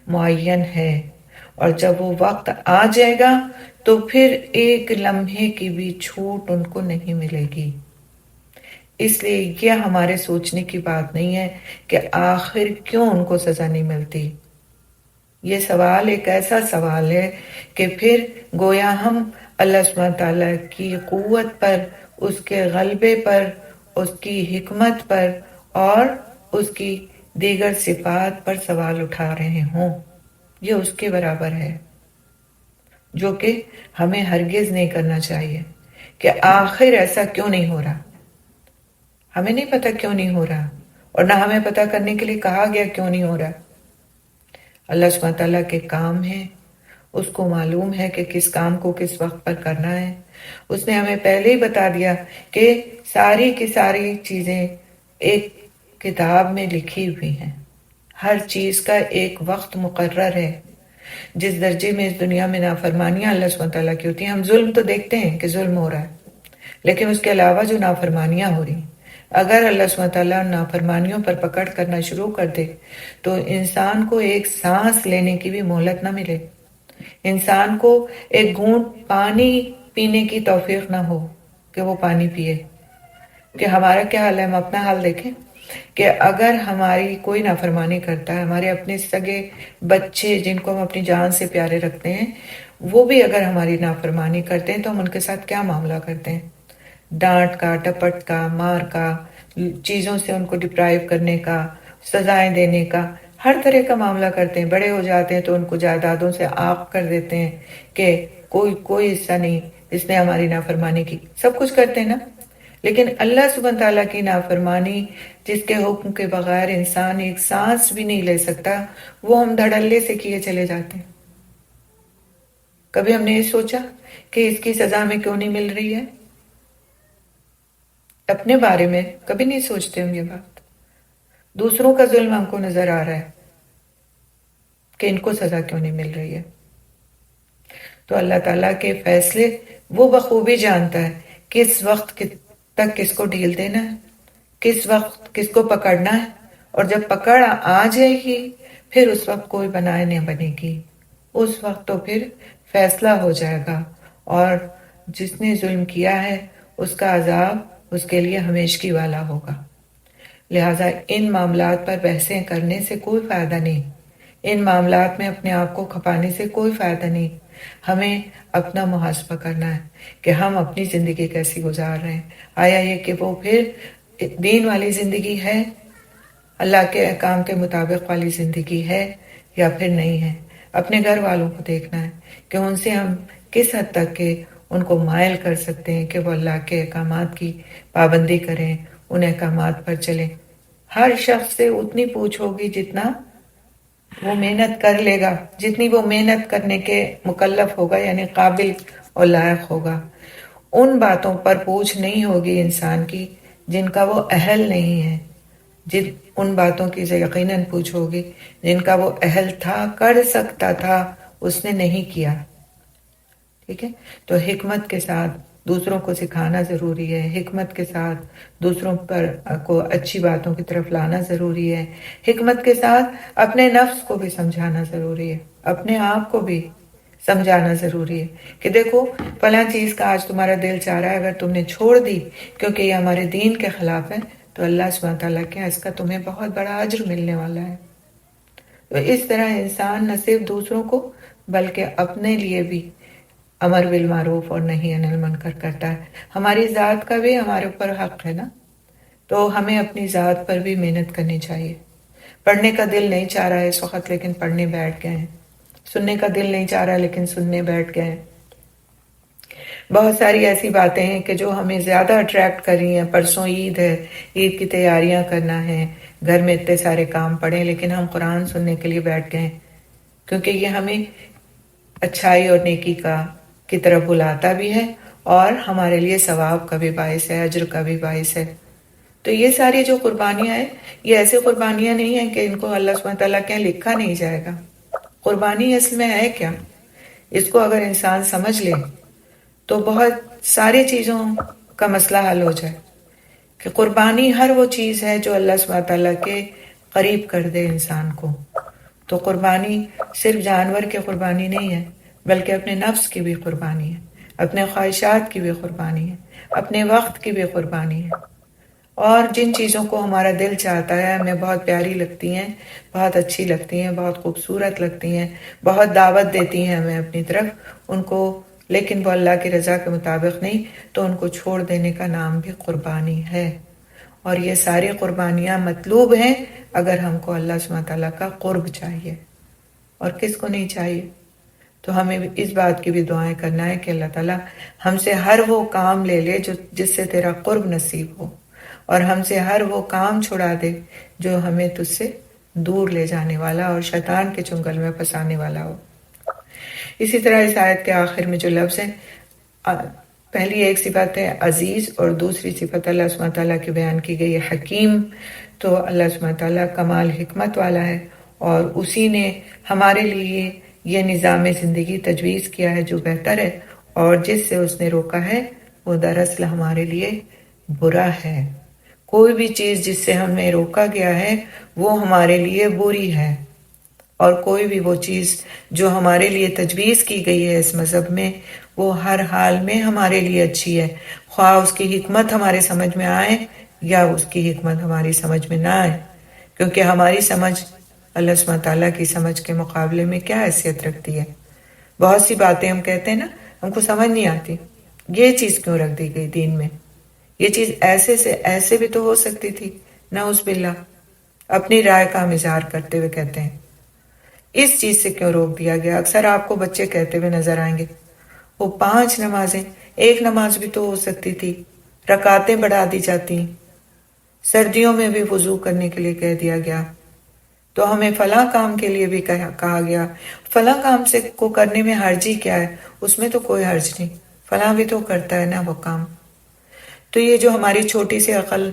Speaker 2: معین ہے، اور جب وہ وقت آ جائے گا تو پھر ایک لمحے کی بھی چھوٹ ان کو نہیں ملے گی. اس لیے یہ ہمارے سوچنے کی بات نہیں ہے کہ آخر کیوں ان کو سزا نہیں ملتی. یہ سوال ایک ایسا سوال ہے کہ پھر گویا ہم اللہ سبحانہ تعالیٰ کی قوت پر، اس کے غلبے پر، اس کی حکمت پر اور اس کی دیگر صفات پر سوال اٹھا رہے ہوں، یہ اس کے برابر ہے، جو کہ ہمیں ہرگز نہیں کرنا چاہیے کہ آخر ایسا کیوں نہیں ہو رہا۔ ہمیں نہیں پتا کیوں نہیں ہو رہا، اور نہ ہمیں پتا کرنے کے لیے کہا گیا کیوں نہیں ہو رہا۔ اللہ سبحانہ تعالیٰ کے کام ہیں، اس کو معلوم ہے کہ کس کام کو کس وقت پر کرنا ہے۔ اس نے ہمیں پہلے ہی بتا دیا کہ ساری کی ساری چیزیں ایک کتاب میں لکھی ہوئی ہیں، ہر چیز کا ایک وقت مقرر ہے۔ جس درجے میں اس دنیا میں نافرمانیاں اللہ سبحانہ تعالیٰ کی ہوتی ہیں، ہم ظلم تو دیکھتے ہیں کہ ظلم ہو رہا ہے، لیکن اس کے علاوہ جو نافرمانیاں ہو رہی ہیں، اگر اللہ سبحانہ تعالیٰ نافرمانیوں پر پکڑ کرنا شروع کر دے تو انسان کو ایک سانس لینے کی بھی مہلت نہ ملے، انسان کو ایک گھونٹ پانی پینے کی توفیق نہ ہو کہ وہ پانی پیے۔ کہ ہمارا کیا حال ہے، ہم اپنا حال دیکھیں کہ اگر ہماری کوئی نافرمانی کرتا ہے، ہمارے اپنے سگے بچے جن کو ہم اپنی جان سے پیارے رکھتے ہیں، وہ بھی اگر ہماری نافرمانی کرتے ہیں تو ہم ان کے ساتھ کیا معاملہ کرتے ہیں؟ ڈانٹ کا، ٹپٹ کا، مار کا، چیزوں سے ان کو ڈپرائیو کرنے کا، سزائیں دینے کا، ہر طرح کا معاملہ کرتے ہیں۔ بڑے ہو جاتے ہیں تو ان کو جائیدادوں سے عاق کر دیتے ہیں کہ کوئی حصہ نہیں، اس نے ہماری نافرمانی کی، سب کچھ کرتے ہیں نا۔ لیکن اللہ سبحانہ تعالیٰ کی نافرمانی، جس کے حکم کے بغیر انسان ایک سانس بھی نہیں لے سکتا، وہ ہم دھڑلے سے کیے چلے جاتے ہیں۔ کبھی ہم نے یہ سوچا کہ اس کی سزا ہمیں کیوں نہیں مل رہی ہے؟ اپنے بارے میں کبھی نہیں سوچتے ہم یہ بات۔ دوسروں کا ظلم ہم کو نظر آ رہا ہے کہ ان کو سزا کیوں نہیں مل رہی ہے۔ تو اللہ تعالیٰ کے فیصلے وہ بخوبی جانتا ہے کس وقت تک کس کو ڈھیل دینا ہے، کس وقت کس کو پکڑنا ہے، اور جب پکڑ آ جائے گی پھر اس وقت کوئی بنائے نہیں بنے گی، اس وقت تو پھر فیصلہ ہو جائے گا، اور جس نے ظلم کیا ہے اس کا عذاب اس کے لیے ہمیشگی والا ہوگا۔ لہٰذا ان معاملات پر بحثیں کرنے سے کوئی فائدہ نہیں، ان معاملات میں اپنے آپ کو کھپانے سے کوئی فائدہ نہیں۔ ہمیں اپنا محاسبہ کرنا ہے کہ ہم اپنی زندگی کیسی گزار رہے ہیں، آیا یہ کہ وہ پھر دین والی زندگی ہے، اللہ کے احکام کے مطابق والی زندگی ہے، یا پھر نہیں ہے۔ اپنے گھر والوں کو دیکھنا ہے کہ ان سے ہم کس حد تک کہ ان کو مائل کر سکتے ہیں کہ وہ اللہ کے احکامات کی پابندی کریں، ان احکامات پر چلیں۔ ہر شخص سے اتنی پوچھ ہوگی جتنا وہ محنت کر لے گا، جتنی وہ محنت کرنے کے مکلف ہوگا، یعنی قابل اور لائق ہوگا۔ ان باتوں پر پوچھ نہیں ہوگی انسان کی جن کا وہ اہل نہیں ہے، ان باتوں کی یقیناً پوچھ ہوگی جن کا وہ اہل تھا، کر سکتا تھا، اس نے نہیں کیا۔ ٹھیک ہے، تو حکمت کے ساتھ دوسروں کو سکھانا ضروری ہے، حکمت کے ساتھ دوسروں پر کو اچھی باتوں کی طرف لانا ضروری ہے، حکمت کے ساتھ اپنے نفس کو بھی سمجھانا ضروری ہے، اپنے آپ کو بھی سمجھانا ضروری ہے کہ دیکھو فلاں چیز کا آج تمہارا دل چاہ رہا ہے، اگر تم نے چھوڑ دی کیونکہ یہ ہمارے دین کے خلاف ہے تو اللہ سبحانہ تعالیٰ کے اس کا تمہیں بہت بڑا اجر ملنے والا ہے۔ تو اس طرح انسان نہ صرف دوسروں کو بلکہ اپنے لیے بھی امر بالمعروف اور نہی عن المنکر کرتا ہے۔ ہماری ذات کا بھی ہمارے اوپر حق ہے نا، تو ہمیں اپنی ذات پر بھی محنت کرنی چاہیے۔ پڑھنے کا دل نہیں چاہ رہا ہے اس وقت لیکن پڑھنے بیٹھ گئے ہیں، سننے کا دل نہیں چاہ رہا لیکن سننے بیٹھ گئے ہیں۔ بہت ساری ایسی باتیں ہیں کہ جو ہمیں زیادہ اٹریکٹ کر رہی ہیں، پرسوں عید ہے، عید کی تیاریاں کرنا ہے، گھر میں اتنے سارے کام پڑے لیکن ہم قرآن سننے کے لیے بیٹھ گئے کیونکہ یہ ہمیں اچھائی اور نیکی کی طرف بلاتا بھی ہے اور ہمارے لیے ثواب کا بھی باعث ہے، اجر کا بھی باعث ہے۔ تو یہ ساری جو قربانیاں ہیں یہ ایسے قربانیاں نہیں ہیں کہ ان کو اللہ سبحانہ تعالیٰ کے لکھا نہیں جائے گا۔ قربانی اصل میں ہے کیا، اس کو اگر انسان سمجھ لے تو بہت ساری چیزوں کا مسئلہ حل ہو جائے کہ قربانی ہر وہ چیز ہے جو اللہ سبحانہ تعالیٰ کے قریب کر دے انسان کو۔ تو قربانی صرف جانور کی قربانی نہیں ہے بلکہ اپنے نفس کی بھی قربانی ہے، اپنے خواہشات کی بھی قربانی ہے، اپنے وقت کی بھی قربانی ہے، اور جن چیزوں کو ہمارا دل چاہتا ہے، ہمیں بہت پیاری لگتی ہیں، بہت اچھی لگتی ہیں، بہت خوبصورت لگتی ہیں، بہت دعوت دیتی ہیں ہمیں اپنی طرف، ان کو لیکن وہ اللہ کی رضا کے مطابق نہیں تو ان کو چھوڑ دینے کا نام بھی قربانی ہے۔ اور یہ ساری قربانیاں مطلوب ہیں اگر ہم کو اللہ سبحانہ تعالیٰ کا قرب چاہیے، اور کس کو نہیں چاہیے۔ تو ہمیں اس بات کی بھی دعائیں کرنا ہے کہ اللہ تعالیٰ ہم سے ہر وہ کام لے لے جس سے تیرا قرب نصیب ہو، اور ہم سے ہر وہ کام چھڑا دے جو ہمیں تجھ سے دور لے جانے والا اور شیطان کے چنگل میں پھنسانے والا ہو۔ اسی طرح اس آیت کے آخر میں جو لفظ ہیں، پہلی ایک صفت ہے عزیز اور دوسری صفت اللہ سبحانہ تعالیٰ کی بیان کی گئی ہے حکیم۔ تو اللہ سبحانہ تعالیٰ کمال حکمت والا ہے، اور اسی نے ہمارے لیے یہ نظام زندگی تجویز کیا ہے جو بہتر ہے، اور جس سے اس نے روکا ہے وہ دراصل ہمارے لیے برا ہے۔ کوئی بھی چیز جس سے ہمیں روکا گیا ہے وہ ہمارے لیے بری ہے، اور کوئی بھی وہ چیز جو ہمارے لیے تجویز کی گئی ہے اس مذہب میں وہ ہر حال میں ہمارے لیے اچھی ہے، خواہ اس کی حکمت ہمارے سمجھ میں آئے یا اس کی حکمت ہماری سمجھ میں نہ آئے، کیونکہ ہماری سمجھ اللہ سبحانہ تعالیٰ کی سمجھ کے مقابلے میں کیا حیثیت رکھتی ہے۔ بہت سی باتیں ہم کہتے ہیں نا، ہم کو سمجھ نہیں آتی، یہ چیز کیوں رکھ دی گئی دین میں، یہ چیز ایسے سے ایسے بھی تو ہو سکتی تھی، نعوذ باللہ، اپنی رائے کا ہم اظہار کرتے ہوئے کہتے ہیں اس چیز سے کیوں روک دیا گیا۔ اکثر آپ کو بچے کہتے ہوئے نظر آئیں گے وہ 5 نمازیں، ایک نماز بھی تو ہو سکتی تھی، رکعتیں بڑھا دی جاتی، سردیوں میں بھی وضو کرنے کے لیے کہہ دیا گیا، تو ہمیں فلاں کام کے لیے بھی کہا گیا، فلاں کام سے کو کرنے میں حرج ہی کیا ہے، اس میں تو کوئی حرج نہیں، فلاں بھی تو کرتا ہے نا وہ کام۔ تو یہ جو ہماری چھوٹی سی عقل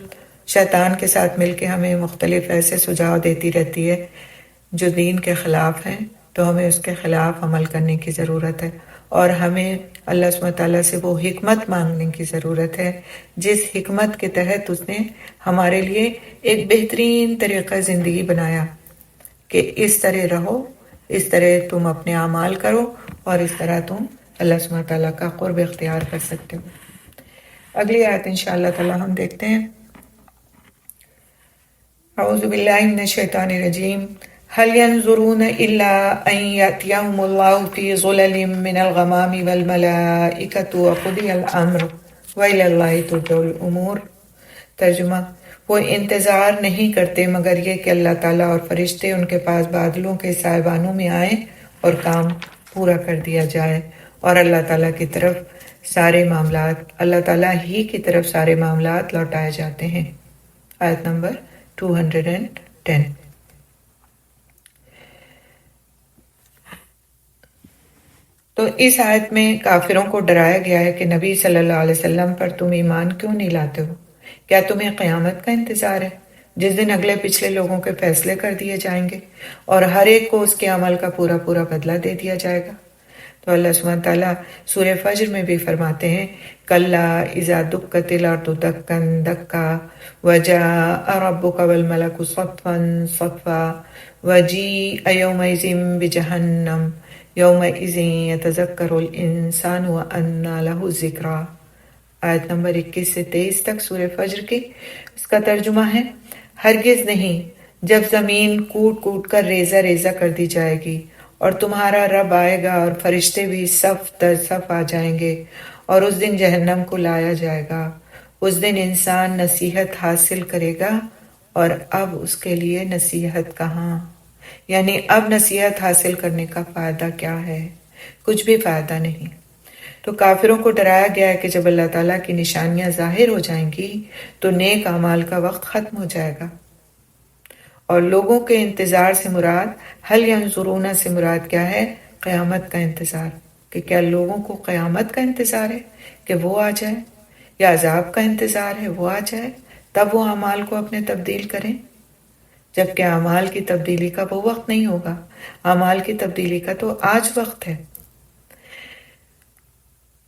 Speaker 2: شیطان کے ساتھ مل کے ہمیں مختلف ایسے سجھاؤ دیتی رہتی ہے جو دین کے خلاف ہیں، تو ہمیں اس کے خلاف عمل کرنے کی ضرورت ہے، اور ہمیں اللہ سبحانہ تعالیٰ سے وہ حکمت مانگنے کی ضرورت ہے جس حکمت کے تحت اس نے ہمارے لیے ایک بہترین طریقہ زندگی بنایا کہ اس طرح رہو، اس طرح تم اپنے اعمال کرو، اور اس طرح تم اللہ سبحانہ تعالیٰ کا قرب اختیار کر سکتے ہو۔ اگلی آیت انشاءاللہ تعالیٰ ہم دیکھتے ہیں۔ اعوذ باللہ من الشیطان الرجیم هل ينظرون الا ان يأتيهم الله في ظلل من الغمام والملائكة وقضي الامر والى الله ترجع الامور۔ ترجمہ، وہ انتظار نہیں کرتے مگر یہ کہ اللہ تعالیٰ اور فرشتے ان کے پاس بادلوں کے سائبانوں میں آئیں اور کام پورا کر دیا جائے، اور اللہ تعالیٰ کی طرف سارے معاملات، اللہ تعالیٰ ہی کی طرف سارے معاملات لوٹائے جاتے ہیں۔ آیت نمبر 210۔ تو اس آیت میں کافروں کو ڈرایا گیا ہے کہ نبی صلی اللہ علیہ وسلم پر تم ایمان کیوں نہیں لاتے ہو؟ کیا تمہیں قیامت کا انتظار ہے جس دن اگلے پچھلے لوگوں کے فیصلے کر دیے جائیں گے اور ہر ایک کو اس کے عمل کا پورا پورا بدلہ دے دیا جائے گا؟ تو اللہ سبحانہ تعالیٰ سورہ فجر میں بھی فرماتے ہیں کلا اذا دکت الارض دکا دکا وجاء ربک والملک صفا صفا وجیء یومئذ بجہنم یومئذ یتذکر الانسان وانى له الذکریٰ۔ آیت نمبر 21 سے 23 تک سورہ فجر کی۔ اس کا ترجمہ ہے ہرگز نہیں، جب زمین کوٹ کوٹ کر ریزہ ریزہ کر دی جائے گی اور تمہارا رب آئے گا اور فرشتے بھی صف در صف آ جائیں گے، اور اس دن جہنم کو لایا جائے گا۔ اس دن انسان نصیحت حاصل کرے گا، اور اب اس کے لیے نصیحت کہاں؟ یعنی اب نصیحت حاصل کرنے کا فائدہ کیا ہے؟ کچھ بھی فائدہ نہیں۔ تو کافروں کو ڈرایا گیا ہے کہ جب اللہ تعالیٰ کی نشانیاں ظاہر ہو جائیں گی تو نیک اعمال کا وقت ختم ہو جائے گا، اور لوگوں کے انتظار سے مراد حل ینظرون سے مراد کیا ہے؟ قیامت کا انتظار، کہ کیا لوگوں کو قیامت کا انتظار ہے کہ وہ آ جائے، یا عذاب کا انتظار ہے وہ آ جائے تب وہ اعمال کو اپنے تبدیل کریں، جبکہ اعمال کی تبدیلی کا وہ وقت نہیں ہوگا، اعمال کی تبدیلی کا تو آج وقت ہے۔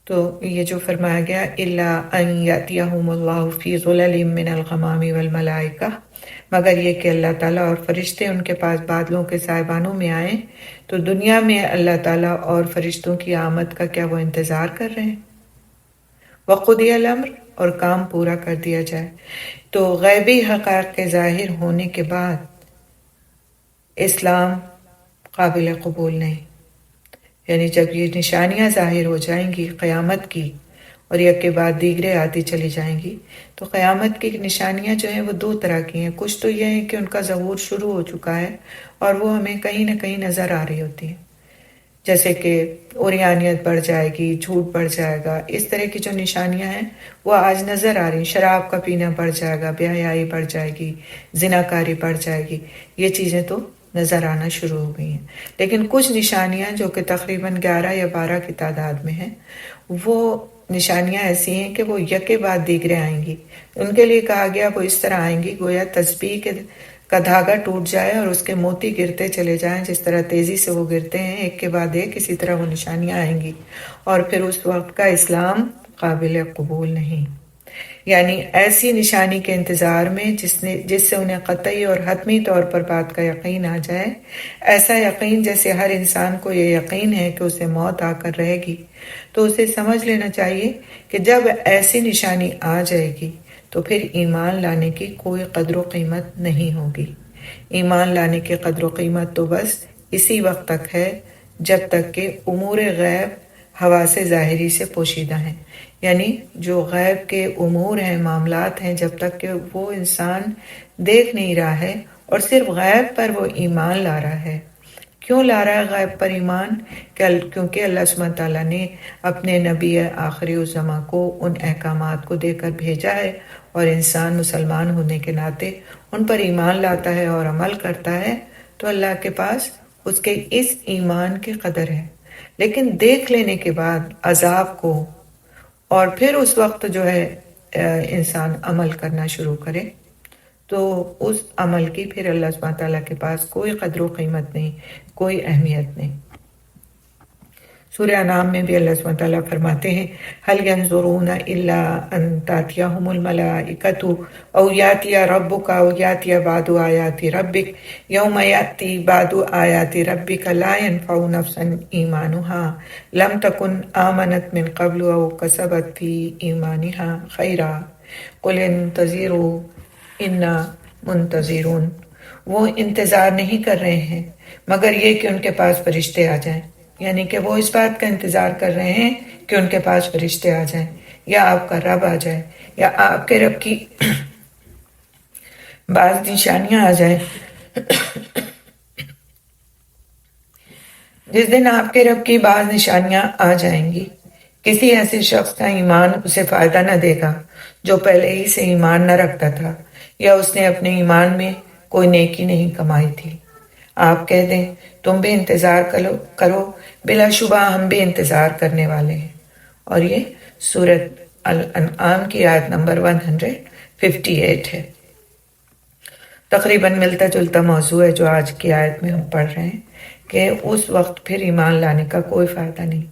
Speaker 2: تو یہ جو فرمایا گیا الا ان یاتیہم اللہ فی ظلل من الغمام والملائکہ، مگر یہ کہ اللہ تعالیٰ اور فرشتے ان کے پاس بادلوں کے سائبانوں میں آئیں، تو دنیا میں اللہ تعالیٰ اور فرشتوں کی آمد کا کیا وہ انتظار کر رہے ہیں؟ وقضی الامر، اور کام پورا کر دیا جائے۔ تو غیبی حقائق کے ظاہر ہونے کے بعد اسلام قابل قبول نہیں، یعنی جب یہ نشانیاں ظاہر ہو جائیں گی قیامت کی اور یک کے بعد دیگرے آتی چلی جائیں گی، تو قیامت کی نشانیاں جو ہیں وہ دو طرح کی ہیں۔ کچھ تو یہ ہیں کہ ان کا ظہور شروع ہو چکا ہے اور وہ ہمیں کہیں نہ کہیں نظر آ رہی ہوتی ہیں، جیسے کہ عریانیت بڑھ جائے گی، جھوٹ بڑھ جائے گا، اس طرح کی جو نشانیاں ہیں وہ آج نظر آ رہی ہیں۔ شراب کا پینا بڑھ جائے گا، بے حیائی بڑھ جائے گی، زناکاری بڑھ جائے گی، یہ چیزیں تو نظر آنا شروع ہو گئی ہیں۔ لیکن کچھ نشانیاں جو کہ تقریباً 11 یا 12 کی تعداد میں ہیں، وہ نشانیاں ایسی ہیں کہ وہ یکے بعد دیگرے آئیں گی۔ ان کے لیے کہا گیا وہ اس طرح آئیں گی گویا تسبیح کا دھاگا ٹوٹ جائے اور اس کے موتی گرتے چلے جائیں، جس طرح تیزی سے وہ گرتے ہیں ایک کے بعد ایک، اسی طرح وہ نشانیاں آئیں گی، اور پھر اس وقت کا اسلام قابل قبول نہیں۔ یعنی ایسی نشانی کے انتظار میں جس سے انہیں قطعی اور حتمی طور پر بات کا یقین آ جائے، ایسا یقین جیسے ہر انسان کو یہ یقین ہے کہ اسے موت آ کر رہے گی، تو اسے سمجھ لینا چاہیے کہ جب ایسی نشانی آ جائے گی تو پھر ایمان لانے کی کوئی قدر و قیمت نہیں ہوگی۔ ایمان لانے کی قدر و قیمت تو بس اسی وقت تک ہے جب تک کہ امور غیب حواس ظاہری سے پوشیدہ ہیں، یعنی جو غیب کے امور ہیں، معاملات ہیں، جب تک کہ وہ انسان دیکھ نہیں رہا ہے اور صرف غیب پر وہ ایمان لا رہا ہے۔ کیوں لا رہا ہے غیب پر ایمان؟ کیونکہ اللہ سبحانہ تعالیٰ نے اپنے نبی آخری الزماں کو ان احکامات کو دے کر بھیجا ہے، اور انسان مسلمان ہونے کے ناطے ان پر ایمان لاتا ہے اور عمل کرتا ہے، تو اللہ کے پاس اس کے اس ایمان کی قدر ہے۔ لیکن دیکھ لینے کے بعد عذاب کو، اور پھر اس وقت جو ہے انسان عمل کرنا شروع کرے، تو اس عمل کی پھر اللہ سبحانہ تعالیٰ کے پاس کوئی قدر و قیمت نہیں، کوئی اہمیت نہیں۔ سورہ انعام میں بھی اللہ سبحانہ تعالیٰ فرماتے ہیں هَلْ يَنظُرُونَ إِلَّا أَن تَأْتِيَهُمُ الْمَلَائِكَةُ أَوْ يَأْتِيَ رَبُّكَ أَوْ يَأْتِيَ بَعْضُ آيَاتِ رَبِّكَ يَوْمَ يَأْتِي بَعْضُ آيَاتِ رَبِّكَ لَا يَنفَعُ نَفْسًا إِيمَانُهَا لَمْ تَكُنْ آمَنَتْ مِنْ قَبْلُ أَوْ كَسَبَتْ فِي إِيمَانِهَا خَيْرًا قُلِ انتظروا انا منتظرون۔ وہ انتظار نہیں کر رہے ہیں مگر یہ کہ ان کے پاس فرشتے آ جائیں، یعنی کہ وہ اس بات کا انتظار کر رہے ہیں کہ ان کے پاس فرشتے آ جائیں، یا آپ کا رب آ جائے، یا آپ کے رب کی بعض نشانیاں آ جائیں۔ جس دن آپ کے رب کی بعض نشانیاں آ جائیں گی، کسی ایسے شخص کا ایمان اسے فائدہ نہ دے گا جو پہلے ہی سے ایمان نہ رکھتا تھا، یا اس نے اپنے ایمان میں کوئی نیکی نہیں کمائی تھی۔ آپ کہہ دیں تم بھی انتظار کرو، بلا شبہ ہم بھی انتظار کرنے والے ہیں۔ اور یہ سورۃ الانعام کی آیت نمبر 158 ہے۔ تقریباً ملتا جلتا موضوع ہے جو آج کی آیت میں ہم پڑھ رہے ہیں، کہ اس وقت پھر ایمان لانے کا کوئی فائدہ نہیں۔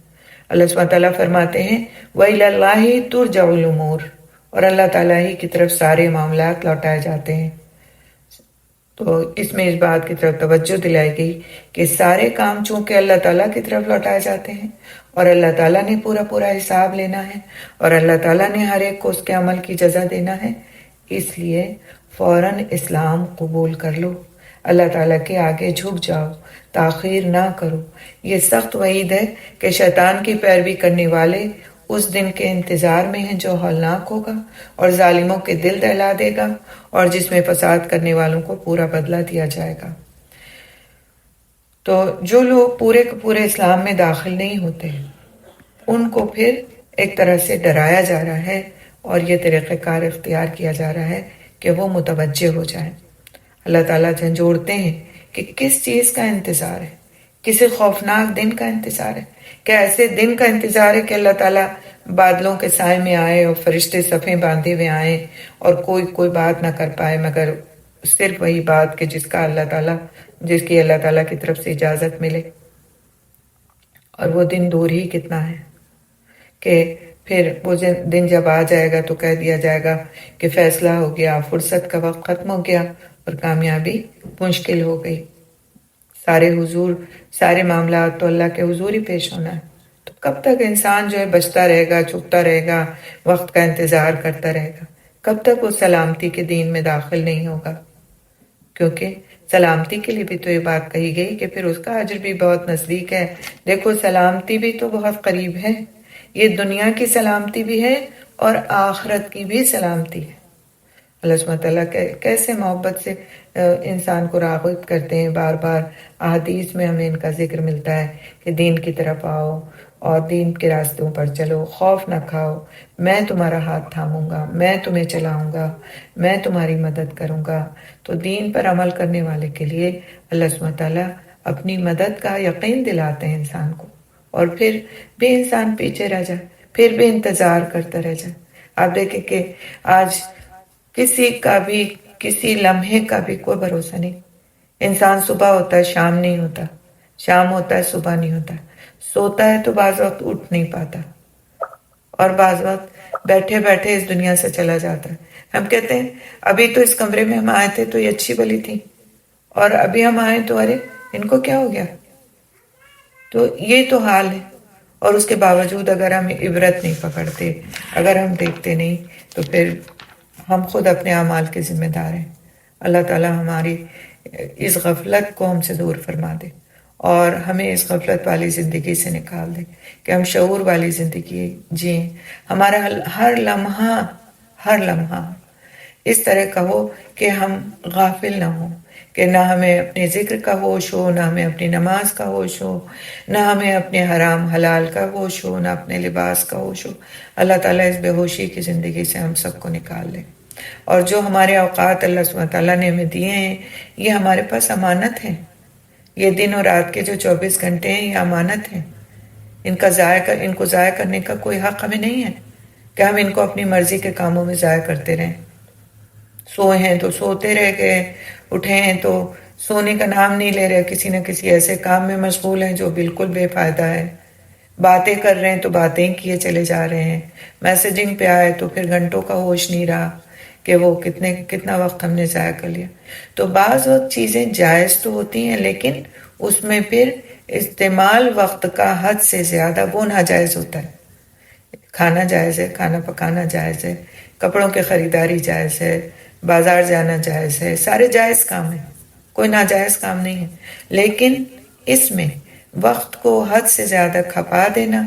Speaker 2: اللہ سبحانہ تعالیٰ فرماتے ہیں وَإِلَى اللَّهِ تُرْجَعُ الْأُمُورُ، اور اللہ تعالیٰ ہی کی طرف سارے معاملات لوٹائے جاتے ہیں۔ تو اس میں اس بات کی طرف توجہ دلائی گئی کہ سارے کام چونکہ اللہ تعالیٰ کی طرف لوٹائے جاتے ہیں، اور اللہ تعالیٰ نے پورا حساب لینا ہے، اور اللہ تعالیٰ نے ہر ایک کو اس کے عمل کی جزا دینا ہے، اس لیے فوراً اسلام قبول کر لو، اللہ تعالیٰ کے آگے جھک جاؤ، تاخیر نہ کرو۔ یہ سخت وعید ہے کہ شیطان کی پیروی کرنے والے اس دن کے انتظار میں ہیں جو ہولناک ہوگا اور ظالموں کے دل دہلا دے گا، اور جس میں فساد کرنے والوں کو پورا بدلہ دیا جائے گا۔ تو جو لوگ پورے اسلام میں داخل نہیں ہوتے ان کو پھر ایک طرح سے ڈرایا جا رہا ہے، اور یہ طریقہ کار اختیار کیا جا رہا ہے کہ وہ متوجہ ہو جائیں۔ اللہ تعالیٰ جھنجھوڑتے ہیں کہ کس چیز کا انتظار ہے، کسی خوفناک دن کا انتظار ہے، کہ ایسے دن کا انتظار ہے کہ اللہ تعالیٰ بادلوں کے سائے میں آئے اور فرشتے صفیں باندھے ہوئے آئیں اور کوئی بات نہ کر پائے مگر صرف وہی بات کہ جس کی اللہ تعالیٰ کی طرف سے اجازت ملے۔ اور وہ دن دور ہی کتنا ہے کہ پھر وہ دن جب آ جائے گا تو کہہ دیا جائے گا کہ فیصلہ ہو گیا، فرصت کا وقت ختم ہو گیا اور کامیابی مشکل ہو گئی۔ سارے معاملات تو اللہ کے حضور ہی پیش ہونا ہے۔ تو کب تک انسان جو ہے بچتا رہے گا، چھپتا رہے گا، وقت کا انتظار کرتا رہے گا؟ کب تک وہ سلامتی کے دین میں داخل نہیں ہوگا؟ کیونکہ سلامتی کے لیے بھی تو یہ بات کہی گئی کہ پھر اس کا اجر بھی بہت نزدیک ہے. دیکھو سلامتی بھی تو بہت قریب ہے، یہ دنیا کی سلامتی بھی ہے اور آخرت کی بھی سلامتی ہے. اللہ سبحانہ تعالیٰ کیسے محبت سے انسان کو راغب کرتے ہیں. بار بار احادیث میں ہمیں ان کا ذکر ملتا ہے کہ دین کی طرف آؤ اور دین کے راستوں پر چلو، خوف نہ کھاؤ، میں تمہارا ہاتھ تھاموں گا، میں تمہیں چلاؤں گا، میں تمہاری مدد کروں گا. تو دین پر عمل کرنے والے کے لیے اللہ سبحانہ تعالیٰ اپنی مدد کا یقین دلاتے ہیں انسان کو، اور پھر بھی انسان پیچھے رہ جائے، پھر بھی انتظار کرتا رہ جائے. آپ دیکھیں کہ آج کسی کا بھی کسی لمحے کا بھی کوئی بھروسہ نہیں. انسان صبح ہوتا ہے شام نہیں ہوتا، شام ہوتا ہے صبح نہیں ہوتا، سوتا ہے تو بعض وقت اٹھ نہیں پاتا، اور بعض وقت بیٹھے بیٹھے اس دنیا سے چلا جاتا ہے. ہم کہتے ہیں ابھی تو اس کمرے میں ہم آئے تھے تو یہ اچھی بلی تھی، اور ابھی ہم آئے تو ارے ان کو کیا ہو گیا. تو یہ تو حال ہے. اور اس کے باوجود اگر ہم عبرت نہیں پکڑتے، اگر ہم دیکھتے نہیں، تو پھر ہم خود اپنے اعمال کے ذمہ دار ہیں. اللہ تعالیٰ ہماری اس غفلت کو ہم سے دور فرما دے اور ہمیں اس غفلت والی زندگی سے نکال دے کہ ہم شعور والی زندگی جئیں. ہمارا ہر لمحہ اس طرح کا ہو کہ ہم غافل نہ ہوں، کہ نہ ہمیں اپنے ذکر کا ہوش ہو، نہ ہمیں اپنی نماز کا ہوش ہو، نہ ہمیں اپنے حرام حلال کا ہوش ہو، نہ اپنے لباس کا ہوش ہو. اللہ تعالیٰ اس بے ہوشی کی زندگی سے ہم سب کو نکال لے. اور جو ہمارے اوقات اللہ سبحانہ تعالیٰ نے ہمیں دیے ہیں، یہ ہمارے پاس امانت ہیں. یہ دن اور رات کے جو 24 گھنٹے ہیں یہ امانت ہیں. ان کو ضائع کرنے کا کوئی حق ہمیں نہیں ہے کہ ہم ان کو اپنی مرضی کے کاموں میں ضائع کرتے رہیں. سوئے ہیں تو سوتے رہ گئے، اٹھے ہیں تو سونے کا نام نہیں لے رہے، کسی نہ کسی ایسے کام میں مشغول ہیں جو بالکل بے فائدہ ہے. باتیں کر رہے ہیں تو باتیں کیے چلے جا رہے ہیں. میسیجنگ پہ آئے تو پھر گھنٹوں کا ہوش نہیں رہا کہ وہ کتنا وقت ہم نے ضائع کر لیا. تو بعض وقت چیزیں جائز تو ہوتی ہیں، لیکن اس میں پھر استعمال وقت کا حد سے زیادہ وہ ناجائز ہوتا ہے. کھانا جائز ہے، کھانا پکانا جائز ہے، کپڑوں کی خریداری جائز ہے، بازار جانا جائز ہے، سارے جائز کام ہیں، کوئی ناجائز کام نہیں ہے. لیکن اس میں وقت کو حد سے زیادہ کھپا دینا،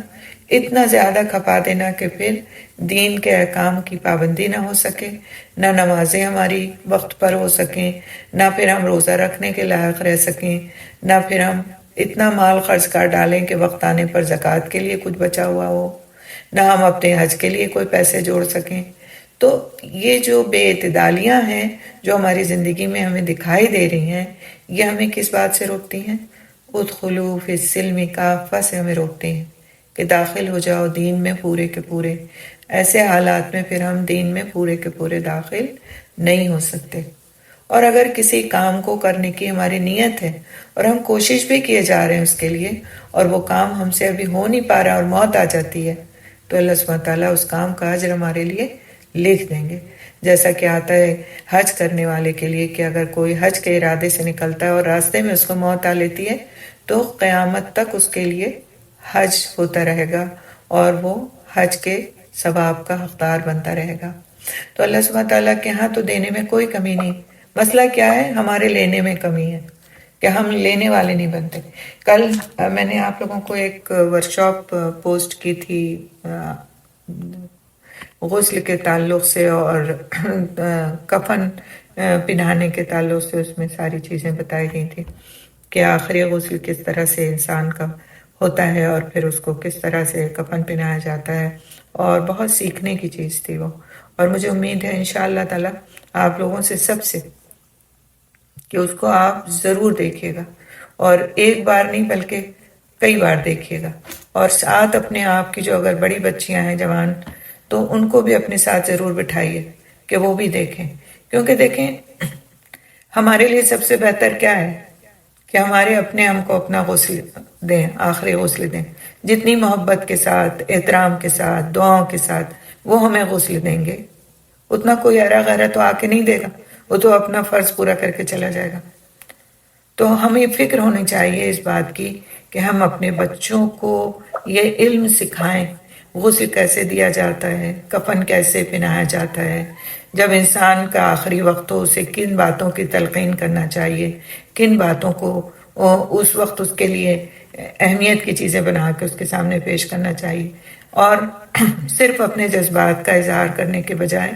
Speaker 2: اتنا زیادہ کھپا دینا کہ پھر دین کے احکام کی پابندی نہ ہو سکے، نہ نمازیں ہماری وقت پر ہو سکیں، نہ پھر ہم روزہ رکھنے کے لائق رہ سکیں، نہ پھر ہم اتنا مال خرچ کر ڈالیں کہ وقت آنے پر زکوٰۃ کے لیے کچھ بچا ہوا ہو، نہ ہم اپنے حج کے لیے کوئی پیسے جوڑ سکیں. تو یہ جو بے اعتدالیاں ہیں جو ہماری زندگی میں ہمیں دکھائی دے رہی ہیں، یہ ہمیں کس بات سے روکتی ہیں؟ ادخلوا فی السلم کافہ سے ہمیں روکتے ہیں کہ داخل ہو جاؤ دین میں پورے کے پورے. ایسے حالات میں پھر ہم دین میں پورے کے پورے داخل نہیں ہو سکتے. اور اگر کسی کام کو کرنے کی ہماری نیت ہے اور ہم کوشش بھی کیے جا رہے ہیں اس کے لیے، اور وہ کام ہم سے ابھی ہو نہیں پا رہا اور موت آ جاتی ہے، تو اللہ سبحانہ تعالیٰ اس کام کا اجر ہمارے لیے لکھ دیں گے. جیسا کہ آتا ہے حج کرنے والے کے لیے کہ اگر کوئی حج کے ارادے سے نکلتا ہے اور راستے میں اس کو موت آ لیتی ہے تو قیامت تک اس کے لیے حج ہوتا رہے گا اور وہ حج کے ثواب کا حقدار بنتا رہے گا. تو اللہ سبحانہ تعالیٰ کے ہاں تو دینے میں کوئی کمی نہیں. مسئلہ کیا ہے؟ ہمارے لینے میں کمی ہے کہ ہم لینے والے نہیں بنتے. کل میں نے آپ لوگوں کو ایک ورکشاپ پوسٹ کی تھی غسل کے تعلق سے اور کفن پہنانے کے تعلق سے. اس میں ساری چیزیں بتائی گئی تھی کہ آخری غسل کس طرح سے انسان کا ہوتا ہے اور پھر اس کو کس طرح سے کفن پہنایا جاتا ہے، اور بہت سیکھنے کی چیز تھی وہ. اور مجھے امید ہے انشاءاللہ تعالی آپ لوگوں سے سب سے کہ اس کو آپ ضرور دیکھیے گا، اور ایک بار نہیں بلکہ کئی بار دیکھیے گا. اور ساتھ اپنے آپ کی جو اگر بڑی بچیاں ہیں جوان، تو ان کو بھی اپنے ساتھ ضرور بٹھائیے کہ وہ بھی دیکھیں. کیونکہ دیکھیں ہمارے لیے سب سے بہتر کیا ہے کہ ہمارے اپنے ہم کو اپنا غسل دیں، آخری غسل دیں، جتنی محبت کے ساتھ، احترام کے ساتھ، دعاؤں کے ساتھ وہ ہمیں غسل دیں گے، اتنا کوئی ارا غیرہ تو آ کے نہیں دے گا، وہ تو اپنا فرض پورا کر کے چلا جائے گا. تو ہمیں فکر ہونی چاہیے اس بات کی کہ ہم اپنے بچوں کو یہ علم سکھائیں. غسل کیسے دیا جاتا ہے، کفن کیسے پہنایا جاتا ہے، جب انسان کا آخری وقت ہو اسے کن باتوں کی تلقین کرنا چاہیے، کن باتوں کو اس وقت اس کے لیے اہمیت کی چیزیں بنا کے اس کے سامنے پیش کرنا چاہیے، اور صرف اپنے جذبات کا اظہار کرنے کے بجائے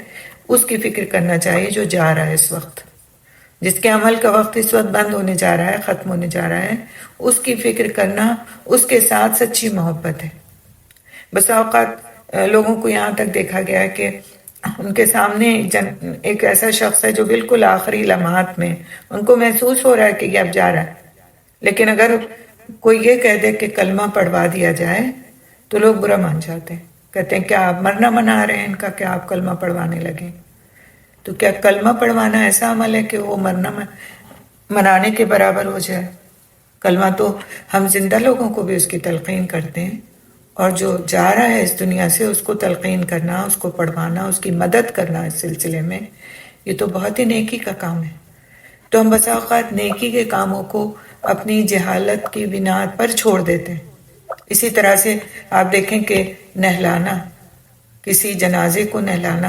Speaker 2: اس کی فکر کرنا چاہیے جو جا رہا ہے اس وقت، جس کے عمل کا وقت اس وقت بند ہونے جا رہا ہے، ختم ہونے جا رہا ہے، اس کی فکر کرنا اس کے ساتھ سچی محبت ہے۔ بس اوقات لوگوں کو یہاں تک دیکھا گیا ہے کہ ان کے سامنے ایک ایسا شخص ہے جو بالکل آخری لمحات میں ان کو محسوس ہو رہا ہے کہ یہ اب جا رہا ہے، لیکن اگر کوئی یہ کہہ دے کہ کلمہ پڑھوا دیا جائے تو لوگ برا مان جاتے ہیں، کہتے ہیں کیا آپ مرنا منا رہے ہیں ان کا، کیا آپ کلمہ پڑھوانے لگے؟ تو کیا کلمہ پڑھوانا ایسا عمل ہے کہ وہ مرنا منانے کے برابر ہو جائے؟ کلمہ تو ہم زندہ لوگوں کو بھی اس کی تلقین کرتے ہیں، اور جو جا رہا ہے اس دنیا سے اس کو تلقین کرنا، اس کو پڑھوانا، اس کی مدد کرنا اس سلسلے میں، یہ تو بہت ہی نیکی کا کام ہے۔ تو ہم بسا اوقات نیکی کے کاموں کو اپنی جہالت کی بنیاد پر چھوڑ دیتے ہیں۔ اسی طرح سے آپ دیکھیں کہ نہلانا، کسی جنازے کو نہلانا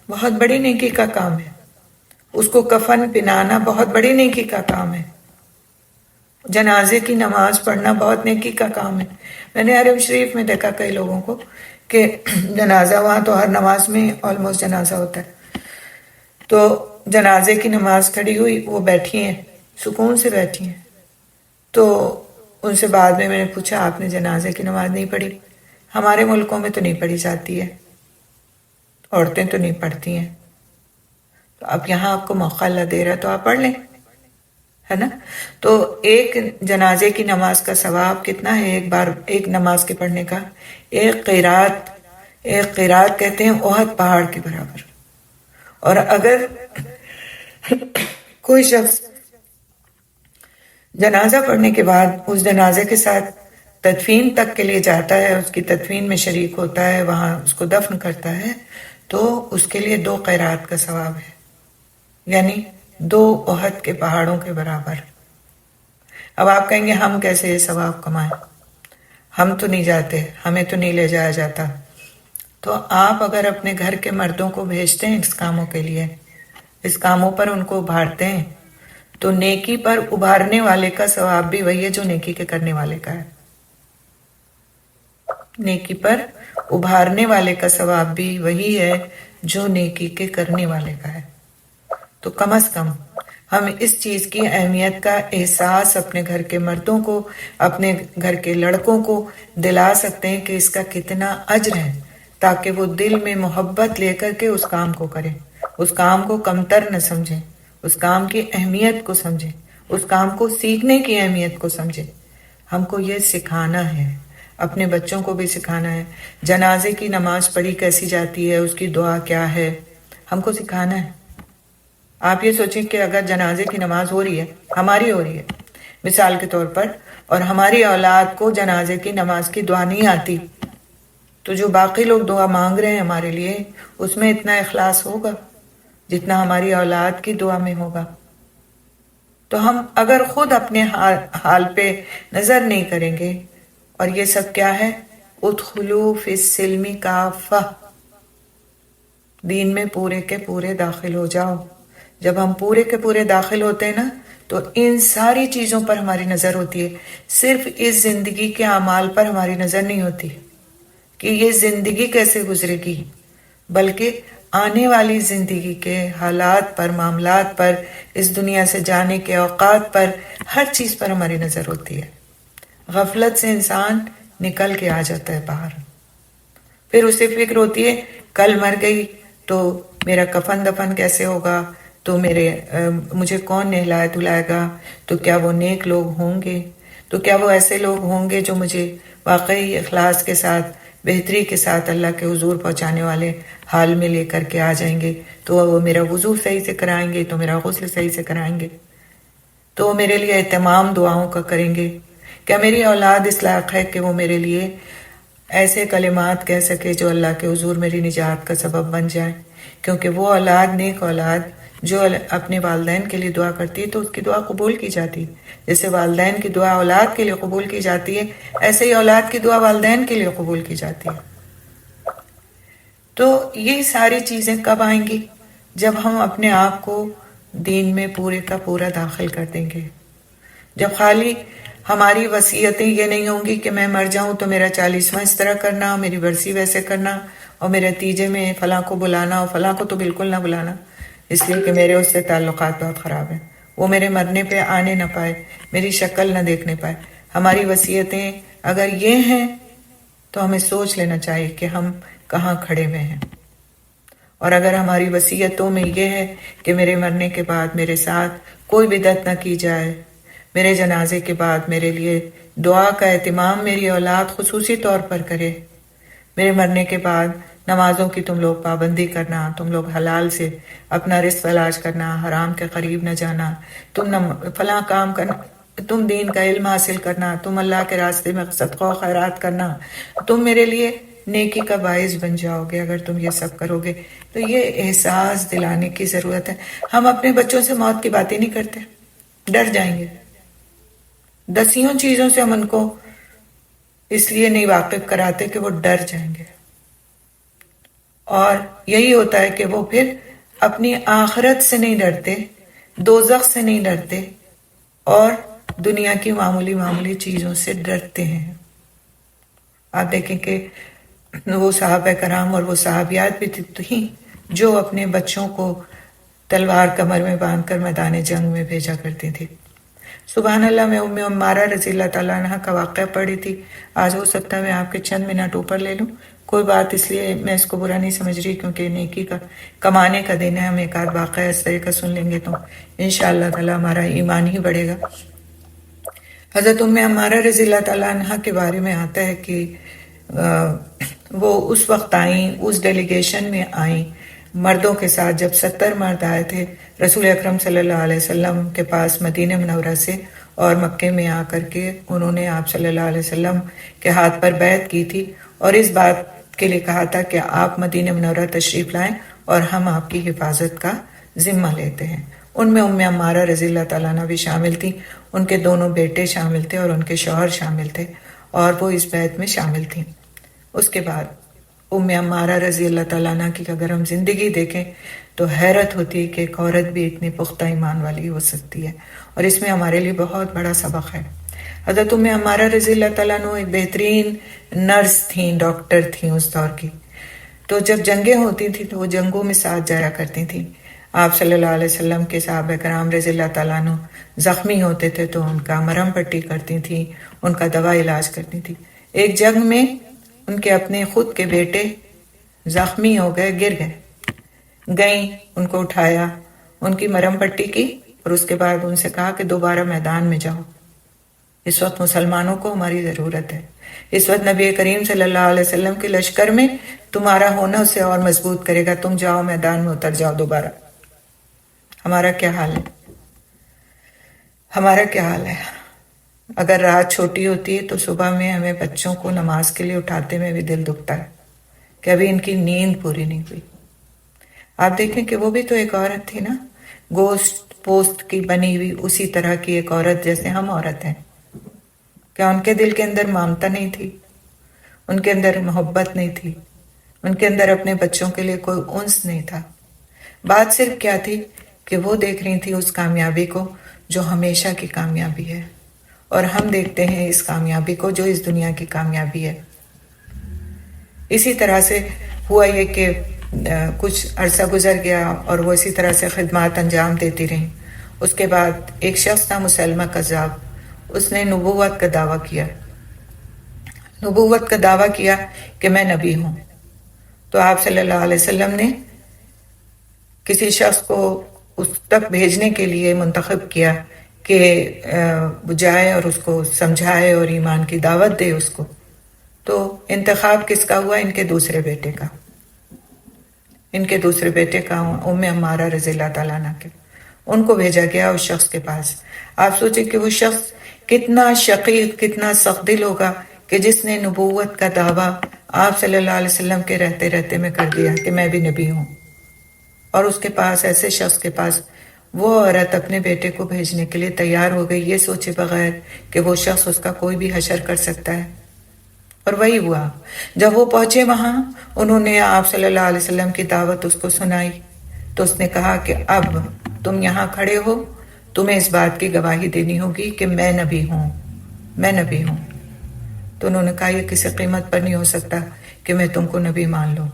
Speaker 2: بہت بڑی نیکی کا کام ہے، اس کو کفن پہنانا بہت بڑی نیکی کا کام ہے، جنازے کی نماز پڑھنا بہت نیکی کا کام ہے۔ میں نے حرم شریف میں دیکھا کئی لوگوں کو کہ جنازہ، وہاں تو ہر نماز میں آلموسٹ جنازہ ہوتا ہے، تو جنازے کی نماز کھڑی ہوئی، وہ بیٹھی ہیں، سکون سے بیٹھی ہیں، تو ان سے بعد میں نے پوچھا آپ نے جنازے کی نماز نہیں پڑھی؟ ہمارے ملکوں میں تو نہیں پڑھی جاتی ہے، عورتیں تو نہیں پڑھتی ہیں، تو اب یہاں آپ کو موقع اللہ دے رہا ہے تو آپ پڑھ لیں، ہے نا؟ تو ایک جنازے کی نماز کا ثواب کتنا ہے؟ ایک نماز کے پڑھنے کا ایک قیرات کہتے ہیں احد پہاڑ کے برابر۔ اور اگر کوئی شخص جنازہ پڑھنے کے بعد اس جنازے کے ساتھ تدفین تک کے لیے جاتا ہے، اس کی تدفین میں شریک ہوتا ہے، وہاں اس کو دفن کرتا ہے، تو اس کے لیے 2 قیرات کا ثواب ہے، یعنی 2 احد کے پہاڑوں کے برابر۔ اب آپ کہیں گے ہم کیسے یہ ثواب کمائیں؟ ہم تو نہیں جاتے، ہمیں تو نہیں لے جایا جاتا۔ تو آپ اگر اپنے گھر کے مردوں کو بھیجتے ہیں اس کاموں کے لیے، اس کاموں پر ان کو ابھارتے ہیں، تو نیکی پر ابھارنے والے کا ثواب بھی وہی ہے جو نیکی کے کرنے والے کا ہے۔ نیکی پر ابھارنے والے کا ثواب بھی وہی ہے جو نیکی کے کرنے والے کا ہے۔ تو کم از کم ہم اس چیز کی اہمیت کا احساس اپنے گھر کے مردوں کو، اپنے گھر کے لڑکوں کو دلا سکتے ہیں کہ اس کا کتنا اجر ہے، تاکہ وہ دل میں محبت لے کر کے اس کام کو کریں، اس کام کو کمتر نہ سمجھیں، اس کام کی اہمیت کو سمجھیں، اس کام کو سیکھنے کی اہمیت کو سمجھیں۔ ہم کو یہ سکھانا ہے، اپنے بچوں کو بھی سکھانا ہے۔ جنازے کی نماز پڑھی کیسی جاتی ہے، اس کی دعا کیا ہے، ہم کو سکھانا ہے۔ آپ یہ سوچیں کہ اگر جنازے کی نماز ہو رہی ہے، ہماری ہو رہی ہے مثال کے طور پر، اور ہماری اولاد کو جنازے کی نماز کی دعا نہیں آتی، تو جو باقی لوگ دعا مانگ رہے ہیں ہمارے لیے، اس میں اتنا اخلاص ہوگا جتنا ہماری اولاد کی دعا میں ہوگا۔ تو ہم اگر خود اپنے حال پہ نظر نہیں کریں گے، اور یہ سب کیا ہے؟ ادخلوا فی السلم کافہ، دین میں پورے کے پورے داخل ہو جاؤ۔ جب ہم پورے کے پورے داخل ہوتے ہیں نا، تو ان ساری چیزوں پر ہماری نظر ہوتی ہے، صرف اس زندگی کے اعمال پر ہماری نظر نہیں ہوتی کہ یہ زندگی کیسے گزرے گی، بلکہ آنے والی زندگی کے حالات پر، معاملات پر، اس دنیا سے جانے کے اوقات پر، ہر چیز پر ہماری نظر ہوتی ہے۔ غفلت سے انسان نکل کے آ جاتا ہے باہر، پھر اسے فکر ہوتی ہے کل مر گئی تو میرا کفن دفن کیسے ہوگا، تو مجھے کون نہلائے دھلائے گا، تو کیا وہ نیک لوگ ہوں گے، تو کیا وہ ایسے لوگ ہوں گے جو مجھے واقعی اخلاص کے ساتھ، بہتری کے ساتھ اللہ کے حضور پہنچانے والے حال میں لے کر کے آ جائیں گے، تو وہ میرا وضو صحیح سے کرائیں گے، تو میرا غسل صحیح سے کرائیں گے، تو وہ میرے لیے اہتمام دعاؤں کا کریں گے۔ کیا میری اولاد اس لائق ہے کہ وہ میرے لیے ایسے کلمات کہہ سکے جو اللہ کے حضور میری نجات کا سبب بن جائیں؟ کیونکہ وہ اولاد، نیک اولاد جو اپنے والدین کے لیے دعا کرتی ہے تو اس کی دعا قبول کی جاتی ہے۔ جیسے والدین کی دعا اولاد کے لیے قبول کی جاتی ہے، ایسے ہی اولاد کی دعا والدین کے لیے قبول کی جاتی ہے۔ تو یہ ساری چیزیں کب آئیں گی؟ جب ہم اپنے آپ کو دین میں پورے کا پورا داخل کر دیں گے. جب خالی ہماری وصیتیں یہ نہیں ہوں گی کہ میں مر جاؤں تو میرا 40واں اس طرح کرنا، میری برسی ویسے کرنا، اور میرے نتیجے میں فلاں کو بلانا، اور فلاں کو تو بالکل نہ بلانا اس لیے کہ میرے اس سے تعلقات بہت خراب ہیں، وہ میرے مرنے پہ آنے نہ پائے، میری شکل نہ دیکھنے پائے. ہماری وصیتیں اگر یہ ہیں تو ہمیں سوچ لینا چاہیے کہ ہم کہاں کھڑے ہوئے ہیں. اور اگر ہماری وصیتوں میں یہ ہے کہ میرے مرنے کے بعد میرے ساتھ کوئی بدعت نہ کی جائے، میرے جنازے کے بعد میرے لیے دعا کا اہتمام میری اولاد خصوصی طور پر کرے، میرے مرنے کے بعد نمازوں کی تم لوگ پابندی کرنا، تم لوگ حلال سے اپنا رزق تلاش کرنا، حرام کے قریب نہ جانا، تم فلاں کام کرنا، تم دین کا علم حاصل کرنا، تم اللہ کے راستے میں صدقہ و خیرات کرنا، تم میرے لیے نیکی کا باعث بن جاؤ گے اگر تم یہ سب کرو گے. تو یہ احساس دلانے کی ضرورت ہے. ہم اپنے بچوں سے موت کی باتیں نہیں کرتے، ڈر جائیں گے. 10 چیزوں سے ہم ان کو اس لیے نہیں واقف کراتے کہ وہ ڈر جائیں گے. اور یہی ہوتا ہے کہ وہ پھر اپنی آخرت سے نہیں ڈرتے، دوزخ سے نہیں ڈرتے، اور دنیا کی معمولی چیزوں سے ڈرتے ہیں. آپ دیکھیں کہ وہ صحابہ کرام اور وہ صحابیات بھی تھیں جو اپنے بچوں کو تلوار کمر میں باندھ کر میدان جنگ میں بھیجا کرتی تھی. سبحان اللہ. میں ام عمارہ رضی اللہ تعالیٰ عنہ کا واقعہ پڑھی تھی. آج ہو سکتا ہے میں آپ کے چند منٹ اوپر لے لوں، کوئی بات، اس لیے میں اس کو برا نہیں سمجھ رہی، کیونکہ نیکی کا کمانے کا دن ہے. ہم ایک آدھ واقعہ اس طرح کا سن لیں گے تو انشاءاللہ تعالیٰ ہمارا ایمان ہی بڑھے گا. حضرت ام عمارہ رضی اللہ تعالیٰ عنہ کے بارے میں آتا ہے کہ وہ اس وقت آئیں، اس ڈیلیگیشن میں آئیں مردوں کے ساتھ، جب 70 مرد آئے تھے رسول اکرم صلی اللہ علیہ وسلم کے پاس مدینہ منورہ سے، اور مکے میں آ کر کے انہوں نے آپ صلی اللہ علیہ وسلم کے ہاتھ پر بیعت کی تھی، اور اس بات کے لیے کہا تھا کہ آپ مدینہ منورہ تشریف لائیں اور ہم آپ کی حفاظت کا ذمہ لیتے ہیں. ان میں ام عمارہ رضی اللہ تعالیٰ عنہ بھی شامل تھی، ان کے دونوں بیٹے شامل تھے اور ان کے شوہر شامل تھے، اور وہ اس بیعت میں شامل تھیں. اس کے بعد ام عمارہ رضی اللہ تعالیٰ عنہ کی اگر ہم زندگی دیکھیں تو حیرت ہوتی ہے کہ ایک عورت بھی اتنی پختہ ایمان والی ہو سکتی ہے، اور اس میں ہمارے لیے بہت بڑا سبق ہے. حضرت ام عمارہ رضی اللہ تعالیٰ عنہ ایک بہترین نرس تھیں، ڈاکٹر تھیں اس دور کی. تو جب جنگیں ہوتی تھیں تو وہ جنگوں میں ساتھ جایا کرتی تھیں. آپ صلی اللہ علیہ وسلم کے صحابہ کرام رضی اللہ تعالیٰ عنہ زخمی ہوتے تھے تو ان کا مرہم پٹی کرتی تھیں، ان کا دوا علاج کرتی تھیں. ایک جنگ میں ان کے اپنے خود کے بیٹے زخمی ہو گئے، گر گئیں، ان کو اٹھایا، ان کی مرہم پٹی کی، اور اس کے بعد ان سے کہا کہ دوبارہ میدان میں جاؤ. اس وقت مسلمانوں کو ہماری ضرورت ہے. اس وقت نبی کریم صلی اللہ علیہ وسلم کے لشکر میں تمہارا ہونا اسے اور مضبوط کرے گا. تم جاؤ میدان میں اتر جاؤ دوبارہ. ہمارا کیا حال ہے؟ ہمارا کیا حال ہے؟ اگر رات چھوٹی ہوتی ہے تو صبح میں ہمیں بچوں کو نماز کے لیے اٹھاتے میں بھی دل دکھتا ہے کہ ابھی ان کی نیند پوری نہیں ہوئی. آپ دیکھیں کہ وہ بھی تو ایک عورت تھی نا، گوشت پوست کی بنی ہوئی اسی طرح کی ایک عورت جیسے ہم عورت ہیں. کیا ان کے دل کے اندر ممتا نہیں تھی؟ ان کے اندر محبت نہیں تھی؟ ان کے اندر اپنے بچوں کے لیے کوئی انس نہیں تھا؟ بات صرف کیا تھی کہ وہ دیکھ رہی تھی اس کامیابی کو جو ہمیشہ کی کامیابی ہے، اور ہم دیکھتے ہیں اس کامیابی کو جو اس دنیا کی کامیابی ہے. اسی طرح سے ہوا یہ کہ کچھ عرصہ گزر گیا اور وہ اسی طرح سے خدمات انجام دیتی رہیں. اس کے بعد ایک شخص تھا مسلمہ کذاب، اس نے نبوت کا دعویٰ کیا، نبوت کا دعویٰ کیا کہ میں نبی ہوں. تو آپ صلی اللہ علیہ وسلم نے کسی شخص کو اس تک بھیجنے کے لیے منتخب کیا کہ وہ جائے اور اس کو سمجھائے اور ایمان کی دعوت دے اس کو. تو انتخاب کس کا ہوا؟ ان کے دوسرے بیٹے کا، ان کے دوسرے بیٹے کا، ام عمارہ رضی اللہ تعالیٰ عنہ کے. ان کو بھیجا گیا اس شخص کے پاس. آپ سوچیں کہ وہ شخص کتنا شقیق، کتنا سخت دل ہوگا کہ جس نے نبوت کا دعویٰ آپ صلی اللہ علیہ وسلم کے رہتے رہتے میں کر دیا کہ میں بھی نبی ہوں. اور اس کے پاس، ایسے شخص کے پاس وہ عورت اپنے بیٹے کو بھیجنے کے لیے تیار ہو گئی، یہ سوچے بغیر کہ وہ شخص اس کا کوئی بھی حشر کر سکتا ہے. اور وہی ہوا. جب وہ پہنچے وہاں، انہوں نے آپ صلی اللہ علیہ وسلم کی دعوت اس کو سنائی، تو اس نے کہا کہ اب تم یہاں کھڑے ہو، تمہیں اس بات کی گواہی دینی ہوگی کہ میں نبی ہوں، میں نبی ہوں. تو انہوں نے کہا یہ کسی قیمت پر نہیں ہو سکتا کہ میں تم کو نبی مان لوں.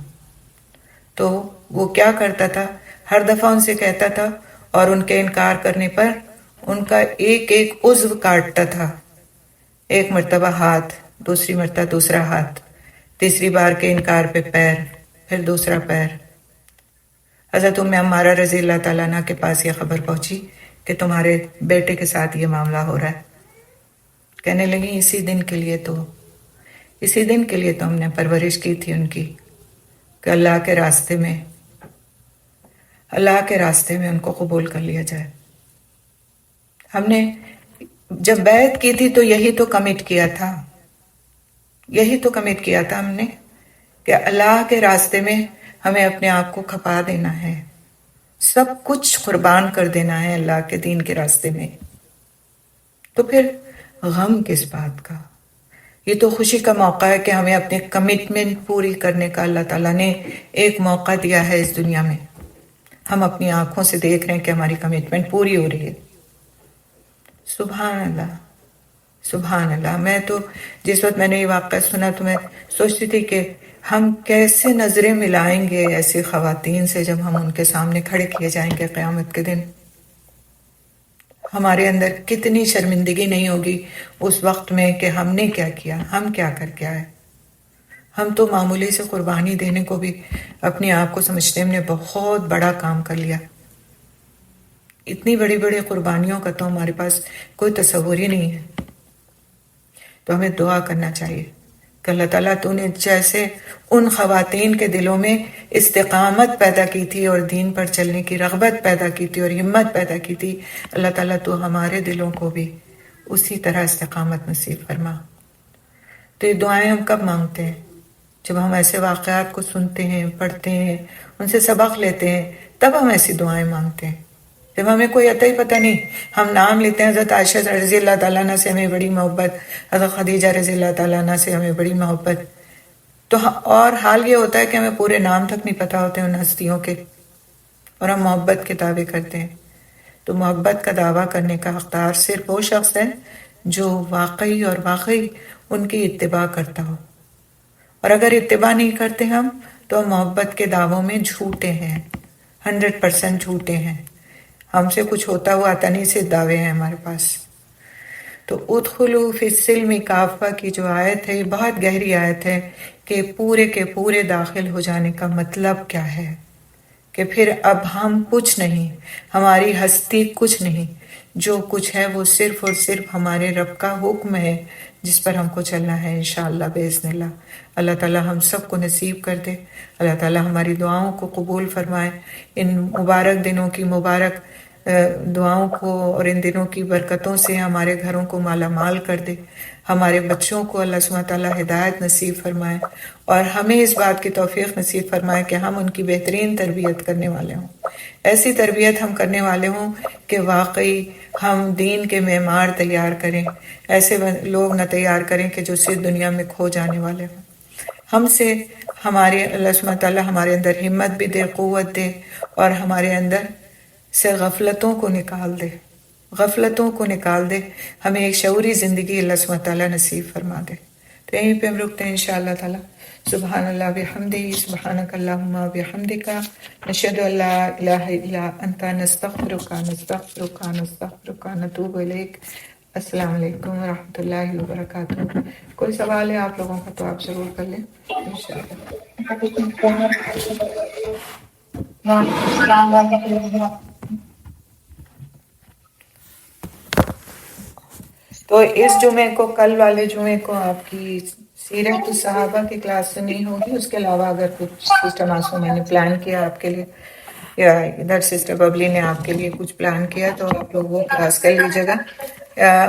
Speaker 2: تو وہ کیا کرتا تھا، ہر دفعہ ان سے کہتا تھا، اور ان کے انکار کرنے پر ان کا ایک ایک عضو کاٹتا تھا. ایک مرتبہ ہاتھ، دوسری مرتبہ دوسرا ہاتھ، تیسری بار کے انکار پہ پیر، پھر دوسرا پیر. حضرت ام عمارہ رضی اللہ تعالیٰ عنہ کے پاس یہ خبر پہنچی کہ تمہارے بیٹے کے ساتھ یہ معاملہ ہو رہا ہے. کہنے لگی اسی دن کے لیے تو ہم نے پرورش کی تھی ان کی، کہ اللہ کے راستے میں ان کو قبول کر لیا جائے. ہم نے جب بیعت کی تھی تو یہی تو کمٹ کیا تھا ہم نے، کہ اللہ کے راستے میں ہمیں اپنے آپ کو کھپا دینا ہے، سب کچھ قربان کر دینا ہے اللہ کے دین کے راستے میں. تو پھر غم کس بات کا؟ یہ تو خوشی کا موقع ہے کہ ہمیں اپنے کمٹمنٹ پوری کرنے کا اللہ تعالیٰ نے ایک موقع دیا ہے اس دنیا میں. ہم اپنی آنکھوں سے دیکھ رہے ہیں کہ ہماری کمٹمنٹ پوری ہو رہی ہے. سبحان اللہ، سبحان اللہ. میں تو جس وقت میں نے یہ واقعہ سنا تو میں سوچتی تھی کہ ہم کیسے نظریں ملائیں گے ایسی خواتین سے جب ہم ان کے سامنے کھڑے کیے جائیں گے قیامت کے دن. ہمارے اندر کتنی شرمندگی نہیں ہوگی اس وقت میں کہ ہم نے کیا کیا، ہم کیا کر کے آئے. ہم تو معمولی سے قربانی دینے کو بھی اپنے آپ کو سمجھتے ہیں ہم نے بہت بڑا کام کر لیا. اتنی بڑی بڑی قربانیوں کا تو ہمارے پاس کوئی تصور ہی نہیں ہے. تو ہمیں دعا کرنا چاہیے کہ اللہ تعالیٰ تو نے جیسے ان خواتین کے دلوں میں استقامت پیدا کی تھی اور دین پر چلنے کی رغبت پیدا کی تھی اور ہمت پیدا کی تھی، اللہ تعالیٰ تو ہمارے دلوں کو بھی اسی طرح استقامت نصیب فرما. تو یہ دعائیں ہم کب مانگتے ہیں؟ جب ہم ایسے واقعات کو سنتے ہیں، پڑھتے ہیں، ان سے سبق لیتے ہیں، تب ہم ایسی دعائیں مانگتے ہیں. جب ہمیں کوئی عطا ہی پتہ نہیں، ہم نام لیتے ہیں حضرت عائشہ رضی اللہ تعالیٰ عنہ سے ہمیں بڑی محبت، حضرت خدیجہ رضی اللہ تعالیٰ عنہ سے ہمیں بڑی محبت، تو اور حال یہ ہوتا ہے کہ ہمیں پورے نام تک نہیں پتہ ہوتے ان ہستیوں کے، اور ہم محبت کے دعوے کرتے ہیں. تو محبت کا دعویٰ کرنے کا حقدار صرف وہ شخص ہے جو واقعی ان کی اتباع کرتا ہو. اور اگر اتباع نہیں کرتے ہم تو محبت کے دعووں میں جھوٹے ہیں، 100% جھوٹے ہیں. ہم سے کچھ ہوتا ہوا آتا نہیں سے دعوے ہیں ہمارے پاس. تو ادخلوا فی السلم کافہ کی جو آیت ہے یہ بہت گہری آیت ہے کہ پورے کے پورے داخل ہو جانے کا مطلب کیا ہے، کہ پھر اب ہم کچھ نہیں، ہماری ہستی کچھ نہیں، جو کچھ ہے وہ صرف اور صرف ہمارے رب کا حکم ہے جس پر ہم کو چلنا ہے انشاءاللہ باذن اللہ. اللہ تعالیٰ ہم سب کو نصیب کر دے. اللہ تعالیٰ ہماری دعاؤں کو قبول فرمائے. ان مبارک دنوں کی مبارک دعاؤں کو اور ان دنوں کی برکتوں سے ہمارے گھروں کو مالا مال کر دے. ہمارے بچوں کو اللہ سبحانہ تعالیٰ ہدایت نصیب فرمائے اور ہمیں اس بات کی توفیق نصیب فرمائے کہ ہم ان کی بہترین تربیت کرنے والے ہوں. ایسی تربیت ہم کرنے والے ہوں کہ واقعی ہم دین کے معمار تیار کریں، ایسے لوگ نہ تیار کریں کہ جو صرف دنیا میں کھو جانے والے ہوں. ہم سے ہمارے اللہ سبحانہ تعالیٰ ہمارے اندر ہمت بھی دے، قوت دے، اور ہمارے اندر سے غفلتوں کو نکال دے. ہمیں ایک شعوری زندگی اللہ سبحانہ تعالیٰ نصیب فرما دے. تو یہیں پہ ہم رکتے ہیں انشاءاللہ تعالیٰ. سبحان اللہ بحمدہ، سبحانک اللہم بحمدک، نشہد ان لا الہ الا انت، نستغفرک نتوب الیک. السلام علیکم ورحمۃ اللہ وبرکاتہ. کوئی سوال ہے آپ لوگوں کا تو آپ ضرور کر لیں انشاءاللہ. تو اس جمعے کو، کل والے جمعے کو آپ کی سیرت الصحابہ کی کلاس تو نہیں ہوگی. اس کے علاوہ اگر کچھ سسٹر معصوم میں نے پلان کیا آپ کے لیے، یا ادھر سسٹر ببلی نے آپ کے لیے کچھ پلان کیا، تو آپ لوگ وہ کلاس کر لیجیے گا.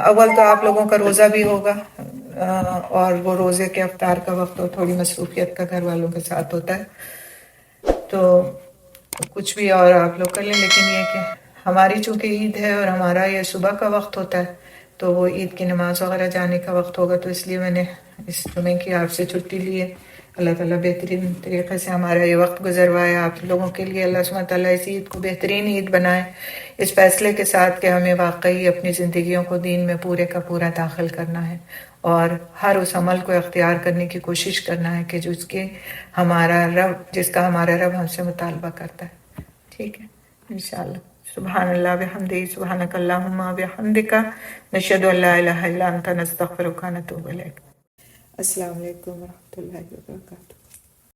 Speaker 2: اول تو آپ لوگوں کا روزہ بھی ہوگا، اور وہ روزے کے افطار کا وقت تو تھوڑی مصروفیت کا گھر والوں کے ساتھ ہوتا ہے، تو کچھ بھی اور آپ لوگ کر لیں. لیکن یہ کہ ہماری چونکہ عید ہے اور ہمارا یہ صبح کا وقت ہوتا ہے، تو وہ عید کی نماز وغیرہ جانے کا وقت ہوگا، تو اس لیے میں نے اس جمعے کی آپ سے چھٹی لی ہے۔ اللہ تعالیٰ بہترین طریقے سے ہمارا یہ وقت گزروائے آپ لوگوں کے لیے۔ اللہ سبحانہ تعالیٰ اس عید کو بہترین عید بنائے، اس فیصلے کے ساتھ کہ ہمیں واقعی اپنی زندگیوں کو دین میں پورے کا پورا داخل کرنا ہے اور ہر اس عمل کو اختیار کرنے کی کوشش کرنا ہے کہ جس کا ہمارا رب ہم سے مطالبہ کرتا ہے۔ ٹھیک ہے انشاءاللہ۔ سبحان اللہ بحمدہ، سبحانک اللہم بحمدک، نشہد ان لا الہ الا انت، نستغفرک و نتوب الیک۔
Speaker 1: السلام علیکم ورحمۃ اللہ وبرکاتہ۔